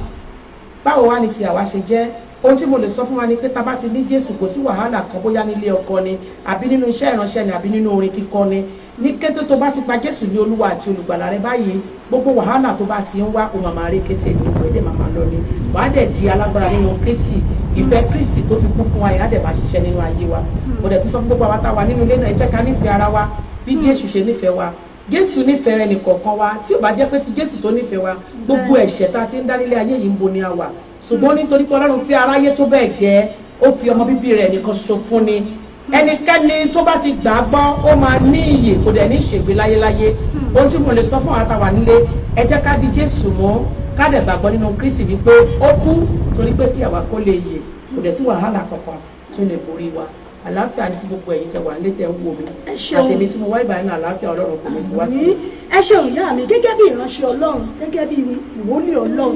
báwo wá ni ti àwa ṣe jẹ́ ohun tí mo lè sọ fún wa ni pé tá bá ti ní Jésù kò sí wàhálà kan bóyá nílé ọkọ ni àbí nínú iṣẹ́ ìránṣẹ́ ni àbí nínú orin kíkọ ni ní kété tó bá ti gba Jésù ní Olúwa àti olùgbàlà rẹ báyìí gbogbo wàhálà tó bá ti ń wá o màmá rí kété ní ìwé dẹ̀ màmá lọ ni wàá dẹ̀ di alágbára nínú Kristi ìfẹ́ Kristi tó fi kú fún wa yìí á dẹ̀ máa ṣiṣẹ́ nínú ayé wa mo dẹ̀ tún sọ fún gbogbo àwọn táwa nínú ilé náà ẹ jẹ́ ká nífẹ̀ẹ́ ara wa bí Jésù ṣe nífẹ̀ẹ́ wa Jésù nífẹ̀ẹ́ ẹnìkọ̀ọ̀kan wa tí ò bá jẹ́ pé ti Jésù tó nífẹ̀ẹ́ wa gbogbo ẹ̀ṣẹ̀ tá a ti ń dá nílé ayé yìí ń bo ni a wà ṣùgbọ́n nítorí pé Ọlọ́run fi aráyé tó bẹ́ẹ̀ gẹ́ ó fi ọmọ bíbí rẹ̀ nìkan ṣoṣo fún ni ẹnikẹ́ni tó bá ti gbà á gbọ́ ó máa ní ìyè kò dẹ̀ ní ìṣègbè láyéláyé ohun tí mo lè sọ fún àwọn àtàwà nílé ẹ jẹ́ ká di Jésù mọ́ ká dẹ̀ gbàgbọ́ nínú Kristi wípé ó kú torí pé kí àwa kó lè yè kò dẹ̀ sí wàhálà kankan tó lè borí wa àlàáfíà ní gbogbo ẹ̀yin tẹ́ wà nílé tẹ́ ń wò mí àtẹ̀mí tí mo wá ìbàdàn náà àlàáfíà Ọlọ́run kò ní wá sí. ẹ ṣeun ìyá mi gẹ́gẹ́ bí ìránṣẹ́ Ọlọ́run gẹ́gẹ́ bí ìwòlíì Ọlọ́run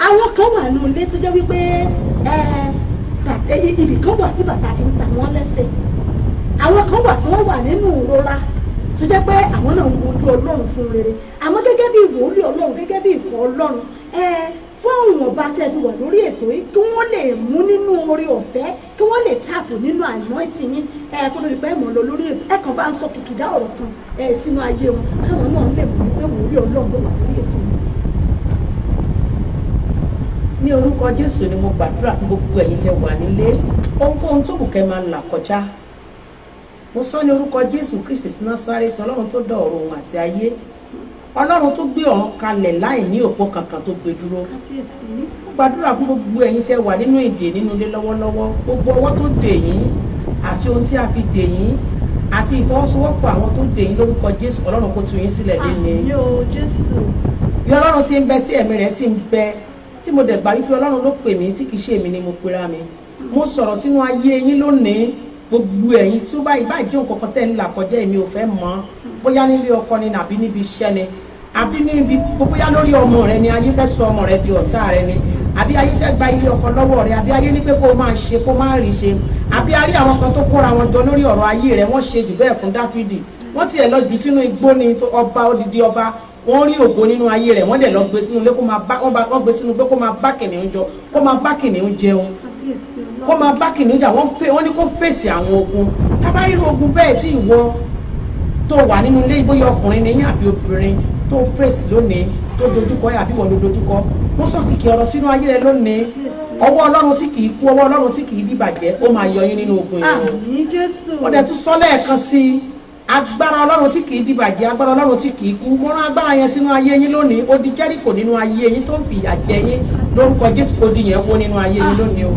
àwọn kan wà nínú ilé tó jẹ́ wípé ibì kan wà tí bàtà ti ń ta wọ́n lẹ́sẹ̀ àwọn kan wà tí wọ́n wà nínú ìrora tó jẹ́ pé àwọn náà ń wojú ọlọ́run fún rere àmọ́ gẹ́gẹ́ bí ìwòlíì ọlọ́run gẹ́gẹ́ bí ìkọ́ ọlọ́run fún àwọn ọba tẹ́ fi wà lórí ètò yìí kí wọ́n lè mú nínú oore ọ̀fẹ́ kí wọ́n lè tààpù nínú anointing yín kó lórí pé mọ̀ lọ lórí ètò kàn bá ń sọ kìkìdá ọ̀rọ̀ kan sínú ayé wọn káwọn náà lè mọ̀ pé wòlíì ọlọ́run ló wà lórí ètò yìí. Ní orúkọ Jésù ni mo gbàdúrà fún gbogbo ẹ̀yin tẹ́ wà nílé ohunkóhun tó kù kẹ́ máa là kọjá mo sọ ní orúkọ Jésù Kristi ti Násárẹ́tì Ọlọ́run tó dá ọ̀run àti ayé Ọlọ́run tó gbé ọ̀run kalẹ̀ láì ní òpó kankan tó gbé dúró mo gbàdúrà fún gbogbo ẹ̀yin tẹ́ wà nínú ìdè nínú ilé lọ́wọ́lọ́wọ́ gbogbo ọwọ́ tó dè yín àti ohun tí a fi dè yín àti ìfọwọ́sowọ́pọ̀ àwọn tó dè yín lórúkọ Jésù Ọlọ́run kó tú yín sílẹ̀ lẹ́ni bí Ọlọ́run ti ń bẹ tí ẹ̀mí rẹ̀ sì ń bẹ tí mo dẹ̀ gbà wípé Ọlọ́run ló pè mí tí kìí ṣe èmi ni mo pera mi mo sọ̀rọ̀ sínú ayé yín lónìí gbogbo ẹ̀yin tí ó bá ìbájẹ́ nǹkan kan tẹ́ ń là kọjá èmi ò fẹ́ mọ̀ bóyá nílé ọkọ ni àbí níbi iṣẹ́ ni àbí níbi bóyá lórí ọmọ rẹ ni ayé fẹ́ sọ ọmọ rẹ di ọ̀tá rẹ ni àbí ayé fẹ́ gba ilé ọkọ lọ́wọ́ rẹ àbí ayé ní pé kó máa ṣe kó máa rí ṣe àbí a rí àwọn kan tó kóra wọn jọ lórí ọ̀rọ̀ ayé rẹ wọ́n ṣe jù bẹ́ẹ̀ fún Dáfídì wọ́n tiẹ̀ lọ jù sínú igbó ni ọba odidi ọba wọ́n rí ògo nínú ayé rẹ̀ wọ́n dẹ̀ lọ gbé sínú ilé kó máa bá wọ́n gbé sínú pé kó máa bá kìnìún jọ kó máa bá kìnìún jẹun kó máa bá kìnìún jà wọ́n ní kó fèsì àwọn ogun tábàárí ogun bẹ́ẹ̀ tí ìwọ tó wà nínú ilé ìbóyá ọkùnrin ní àbí obìnrin tó fèsì lónìí tó dojúkọ àbí wọ́n ló dojúkọ mo sọ kìkì ọ̀rọ̀ sínú ayé rẹ̀ lónìí ọwọ́ Ọlọ́run tí kìí kú ọwọ́ Ọlọ́run tí kìí dìbàjẹ́ ó máa yọ yín nínú ogun yìí ó dẹ̀ tún sọ lẹ́ẹ̀kan sí agbára Ọlọ́run tí kìí dìbàjẹ́ agbára Ọlọ́run tí kìí kú mo rán agbára yẹn sínú ayé yín lónìí ó di Jẹ́ríkò nínú ayé yín tó ń fi ìyà jẹ yín lórúkọ Jésù kó di yẹn wó nínú ayé yín lónìí o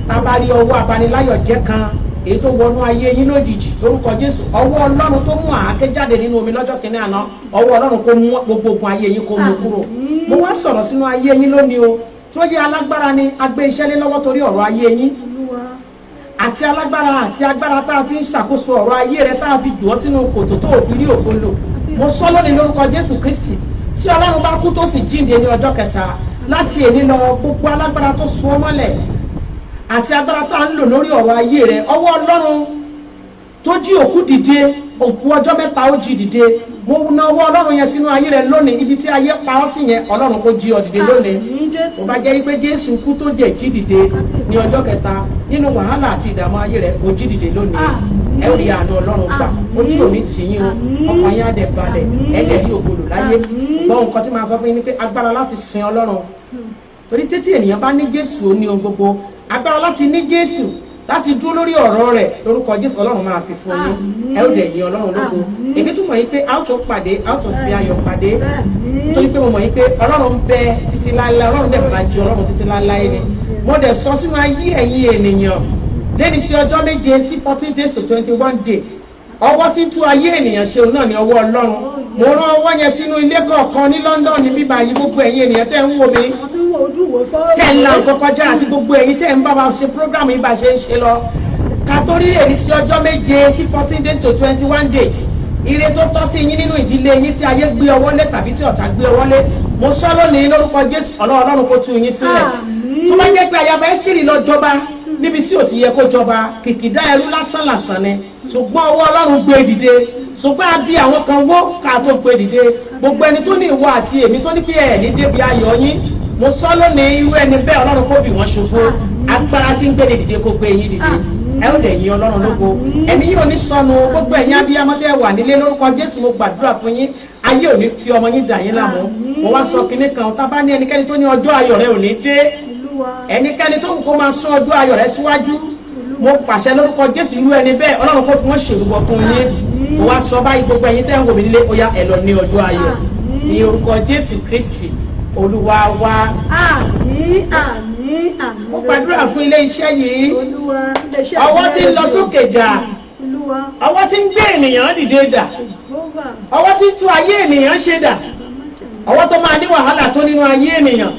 tábàárí ọwọ́ abaniláyọ̀jẹ́ kan èyí tó wọnú ayé yín lójijì lórúkọ Jésù ọwọ́ Ọlọ́run tó mú àáké jáde nínú omi lọ́jọ́ kìíní àná ọwọ́ Ọlọ́run kó mú gbogbo ogun ayé yín kó mú kúrò mo wá sọ̀rọ̀ sínú ayé yín lónìí o tó yẹ alágbára ni agbé iṣẹ́ lé lọ́wọ́ torí ọ̀rọ̀ ayé yín àti alágbára àti agbára tá a fi ń ṣàkóso ọ̀rọ̀ ayé rẹ tá a fi jù ọ́ sínú kòtò tó fi rí ògo lò mo sọ lónìí lórúkọ Jésù Kristi tí Ọlọ́run bá kú tó sì jíǹde ní ọjọ́ kẹta láti èní lọ gbogbo alágbára tó so ọ́ mọ́lẹ̀ àti agbára tá a ń lò lórí ọ̀rọ̀ ayé rẹ ọwọ́ Ọlọ́run tó jí òkú dìde òkú ọjọ́ mẹ́ta ó jí dìde mo na ọwọ́ Ọlọ́run yẹn sínú ayé rẹ lónìí ibi tí ayé pa ọ́ sí yẹn Ọlọ́run kó jí ọ dìde lónìí mo bá jẹ́ pé Jésù kú tó jẹ́ jí dìde ní ọjọ́ kẹta nínú wàhálà àti ìdààmú ayé rẹ ó jí dìde lónìí ẹ ò rí àánú Ọlọ́run gbà ojú òní tì yín o ọkàn yín á dẹ̀ balẹ̀ ẹ dẹ̀ rí ògbólò láyé ṣùgbọ́n nǹkan tí màá sọ fún yín ni pé agbára láti sin Ọlọ́run torí títí ènìyàn bá ní Jésù ó ní ohun gbogbo agbára láti ní Jésù láti dúró lórí ọ̀rọ̀ rẹ̀ lórúkọ Jésù Ọlọ́run máa fi fún yín ẹ ó dẹ̀ yìn Ọlọ́run lógo èmi tún mọ̀ yín pé a ó tó pàdé a ó tó fi ayọ̀ pàdé torí pé mo mọ̀ yín pé Ọlọ́run ń bẹ títí láéláé Ọlọ́run dẹ̀ máa jẹ́ Ọlọ́run títí láéláé ni mo dẹ̀ sọ sínú ayé ẹ̀yin ènìyàn lẹ́ni sí ọjọ́ méje sí 14 days to 21 days ọwọ́ tí ń tú ayé ènìyàn ṣeun náà ni ọwọ́ Ọlọ́run mo rán ọwọ́ yẹn sínú ilé kọ̀ọ̀kan ní London ní bíbá yìí gbogbo ẹ̀yin ènìyàn tẹ́ ń wò mí tẹ́ ń la nǹkan kọjá àti gbogbo ẹ̀yin tẹ́ ń bá wa ṣe program yìí bá ṣe ń ṣe lọ kàtórí èrí sí ọjọ́ méje sí 14 days to 21 days ire tó tọ́ sí yín nínú ìdílé yín tí ayé gbé ọwọ́ lé tàbí tí ọ̀tá gbé ọwọ́ lé mo sọ lónìí lórúkọ Jésù Ọlọ́run kó tú yín sílẹ̀ tó bá jẹ́ pé ayaba Ẹ́sítérì lọ jọba níbi tí ò ti yẹ kó jọba kìkìdá ẹrú lásán lásán ni ṣùgbọ́n ọwọ́ Ọlọ́run gbé dìde ṣùgbọ́n a bí àwọn kan wó ká tó gbé dìde gbogbo ẹni tó ní ìwọ àti èmi tó ní pé ẹ̀ ní débi ayọ̀ yín mo sọ lónìí irú ẹni bẹ́ẹ̀ Ọlọ́run kó bì wọ́n ṣubú agbára tí ń gbé dìde kó gbé yín dìde ẹ ó dẹ̀ yìn Ọlọ́run lógo ẹ̀mí yóò ní sọnù gbogbo ẹ̀yin abiyamọ tẹ́ wà nílé lórúkọ Jésù mo gbàdúrà fún yín ayé ò ní fi ọmọ yín dà yín láàmú mo wá sọ kinní kan tá bá ní ẹnikẹ́ni tó ní ọjọ́ ayọ̀ rẹ ò ní dé ẹnikẹ́ni tó kù kó máa sọ ọjọ́ ayọ̀ rẹ síwájú mo pàṣẹ lórúkọ Jésù irú ẹni bẹ́ẹ̀ Ọlọ́run kó fi wọ́n ṣèrúbọ fún yín mo wá sọ báyìí gbogbo ẹ̀yin tẹ́ ń wò mí nílé ó yá ẹ lọ ní ọjọ́ ayọ̀ ní orúkọ Jésù Kristi Olúwa wa. Àmín àmín àmín. Mo gbàdúrà fún ilé iṣẹ́ yìí ọwọ́ tí ń lọ sókè dà ọwọ́ tí ń gbé ènìyàn dìde dà ọwọ́ tí ń tú ayé ènìyàn ṣe dà ọwọ́ tó máa ní wàhálà tó nínú ayé ènìyàn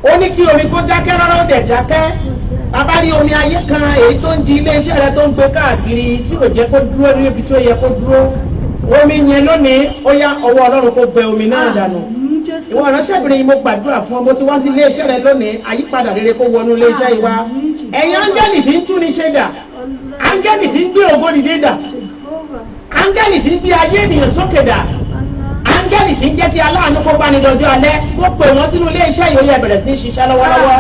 ó ní kí omi kó dákẹ́ rárá ó dẹ̀ dákẹ́ bàbá rí omi ayé kan èyí tó ń di ilé iṣẹ́ rẹ tó ń gbé káàkiri tí ò jẹ́ kó dúró níbi tí ó yẹ kó dúró omi yẹn lónìí ó yá ọwọ́ Ọlọ́run kó gbẹ omi náà dànù ìwọ ìránṣẹ́bìnrin mo gbàdúrà fún ọ mo ti wá sí iléeṣẹ́ rẹ lónìí àyípadà rere kó wọnú iléeṣẹ́ yìí wá ẹ̀yin áńgẹ́lì tí ń túni ṣe dà áńgẹ́lì tí ń gbé ògo dìde dà áńgẹ́lì tí ń gbé ayé ènìyàn sókè dà, áńgẹ́lì tí ń jẹ́ kí aláàánú kó bá ní dọjọ́ alẹ́, mo pè wọ́n sínú ilé iṣẹ́ yìí ó yẹ bẹ̀rẹ̀ sí ní ṣiṣẹ́ lọ́wọ́lọ́wọ́.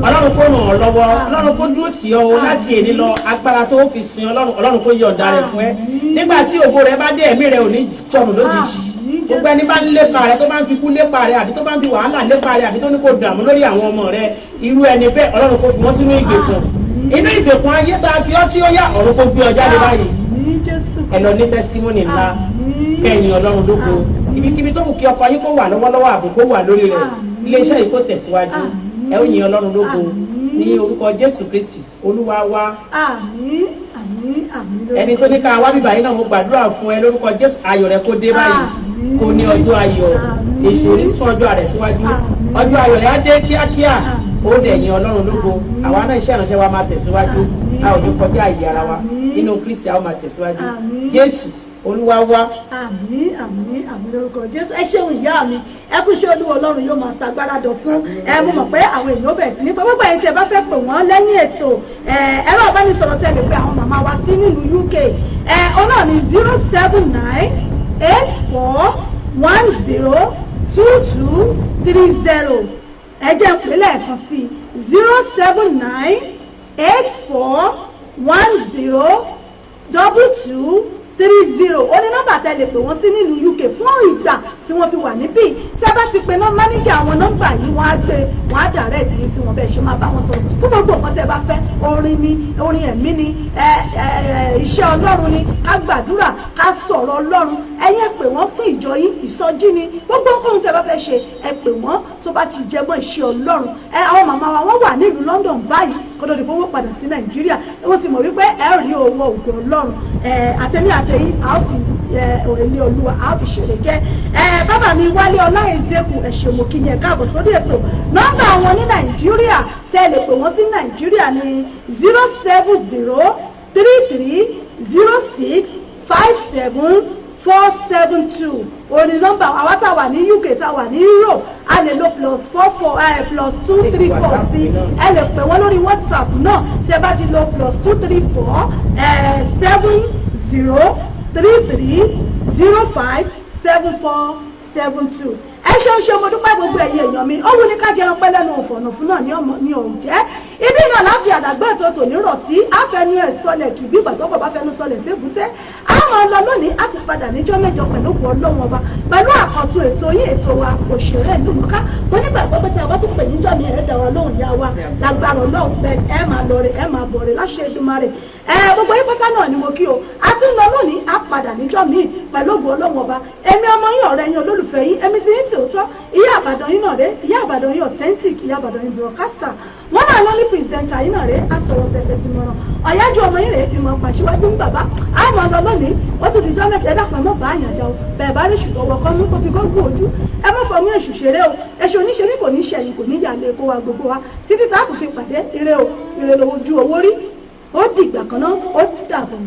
Ọlọ́run kó ràn ọ́ lọ́wọ́, Ọlọ́run kó dúró tì ọ́ láti èní lọ, agbára tó fi sin Ọlọ́run kó yọ̀ǹda rẹ̀ fún ẹ. Nígbà tí ògo rẹ bá dé, ẹ̀mí rẹ ò ní jọ̀nù lójijì. Gbogbo ẹni bá ń lépa rẹ, tó bá ń fi kú lépa rẹ, àbí tó bá ń fi wàhálà lépa rẹ, àbí tó ní kó dààmú lórí àwọn ọmọ rẹ, irú ẹni bẹ́ẹ̀ Ọlọ́run kó fi wọ́n sínú ìgbèkùn. Inú ìgbèkùn ayé tá a fi ọ́ sí ó yá, ọ̀run kó gbé ọ jáde báyìí. Ẹ lọ ní testimony ńlá, kẹ́yìn Ọlọ́run lógo. Ibikíbi tó kù kí ọkọ yín kó wà lọ́wọ́lọ́wọ́ àbò kó wà lórí rẹ̀, iléeṣẹ́ yìí kó tẹ̀síwájú. Ẹ ó yin Ọlọ́run lógo ní orúkọ Jésù Kristi Olúwa wa. Àmín, àmín, àmín. Ẹni tó ní ká wá bíbá yìí náà mo gbàdúrà fún ẹ lórúkọ Jésù, ayọ̀ rẹ kó dé báyìí, kó ní ọjọ́ ayọ̀, èso orísun ọjọ́ rẹ̀ síwájú, ọjọ́ ayọ̀ rẹ̀ á dé kíákíá. Ó dẹ̀ yin Ọlọ́run lógo. Àwa náà iṣẹ́ ìránṣẹ́ wa máa tẹ̀síwájú, a ò ní kọjá àyè ara wa, nínú Kristi a ó máa tẹ̀síwájú. Jésù Olúwa wa. Àmín, àmín, àmín lórúkọ Jésù. Ẹ ṣeun ìyá mi, ẹ kú iṣẹ́ Olúwa Ọlọ́run yóò máa ṣàgbára dọ̀tún. Mo mọ̀ pé àwọn èèyàn bẹ̀rẹ̀ sí ní pé gbogbo ẹ̀yin tí ẹ bá fẹ́ pè wọ́n lẹ́yìn ètò ẹ̀rọ ìbánisọ̀rọ̀ tẹ́ lè pe àwọn màmá wa sí nílùú UK. Ọ̀nà ni 07984102230. Ẹ jẹ́ ń pè lẹ́ẹ̀kan sí 07984102230. Ó ní nọ́mbà tẹ́ lè pè wọ́n sí nílùú UK fún ìgbà tí wọ́n fi wà níbí. Tí ẹ bá ti pe mánéjà àwọn nọ́mbà yìí, wọ́n á gbé, wọ́n á direct yín tí wọ́n bẹ́ẹ̀ ṣe máa bá wọn sọ̀rọ̀ fún gbogbo nǹkan tẹ́ bá fẹ́. Orin ni, orin ẹ̀mí ni, iṣẹ́ Ọlọ́run ni, ká gbàdúrà, ká sọ̀rọ̀ Ọlọ́run. Ẹ̀yin ẹ pè wọ́n fún ìjọ yín, ìsọjí ni, gbogbo nǹkan tẹ́ bá fẹ́ ṣe ẹ pè wọ́n tó bá ti jẹ mọ́ iṣẹ́ Ọlọ́run. Àwọn màmá wa wọ́n wà nílùú London báyìí kódò dìbò wọ́n padà sí Nàìjíríà. Wọ́n sì mọ̀ wípé ẹ rí owó ògo Ọlọ́run. Àtẹ̀mí àtẹ̀yìn a ó fi ilé Olúwa a ó fi ṣeré jẹ́. Bàbá mi Wálé Ọláìzẹ́kù ẹ̀ṣẹ̀ mo kí yẹn káàbọ̀ sórí ètò. Nọ́mbà wọn ní Nàìjíríà tẹ́ lè pè wọ́n sí Nàìjíríà ní 07033065742. Orí nọ́mbà àwa tá a wà ní UK tá a wà ní Europe a lè lo +234 sí. Ẹ lè pè wọ́n lórí WhatsApp náà tí ẹ bá ti lo +234 7033057472. Ẹ ṣeun mo dúpẹ́ gbogbo ẹ̀yin èèyàn mi. Ó wù ní ká jẹran pẹ́ lẹ́nu òfòànà fún náà ní òun jẹ́. Ibi náà láfi àdàgbé ètò tòní rọ̀ sí. Àfẹnu ẹ̀ sọlẹ̀ kì bí ìgbà tó kọ̀ bá fẹnu sọlẹ̀ sébùté. A máa lọ lónìí a tún padà níjọ́ mẹ́jọ pẹ̀lú òkú Ọlọ́run ọba. Pẹ̀lú àkọ́tún ètò yín ètò wa òṣèré ìlú mọ̀ká. Mo nígbàgbọ́ pé tí a bá tún pè níjọ́ mi ẹ̀rẹ́dà wa lóhùn yá wa. Lágbára Ọlọ́run bẹ́ẹ̀ ẹ máa lọ rẹ̀ ẹ máa bọ̀ rẹ̀ láṣẹ Èdùmàrè. Gbogbo yín pátá náà ni mo kí o. A tún lọ lónìí a padà níjọ́ mi pẹ̀lú òkú Ọlọ́run ọba. Èmi ọmọ yín ọ̀rẹ́ yín olólùfẹ́ yín èmi ti yín tòótọ́. Ìyá Ìbàdàn yín náà rẹ̀, ìyá Ìbàdàn yín authentic, ìyá Ìbàdàn yín broadcaster. Wọ́n náà lọ́lí pírẹsẹ̀ntà yín náà rẹ̀ asọ̀rọ̀ tẹ̀fẹ̀ ti mọ̀ràn. Ọ̀yájú ọmọ yín rẹ̀ fi mọ̀ pàṣíwájú ń bàbá. Àmọ́ lọ lónìí, ó ti dijọ́ mẹ́ta ẹ̀dá pẹ̀lú ọ̀bá àyànjá o. Bẹ̀ẹ̀ bá rí ṣùtọ̀ wọ̀kọ́ mú tó fi gógó ojú. Ẹ má fọmú èṣù ṣeré o. Èṣù oníṣe ní kò ní ṣẹ̀yìn kò ní yàlẹ̀ kó wa gbogbo wa. Títí tá a tún fi pàdé ire o. Ire lówó ju owó rí. Ó dìgbà kan náà, ó dàbọ̀.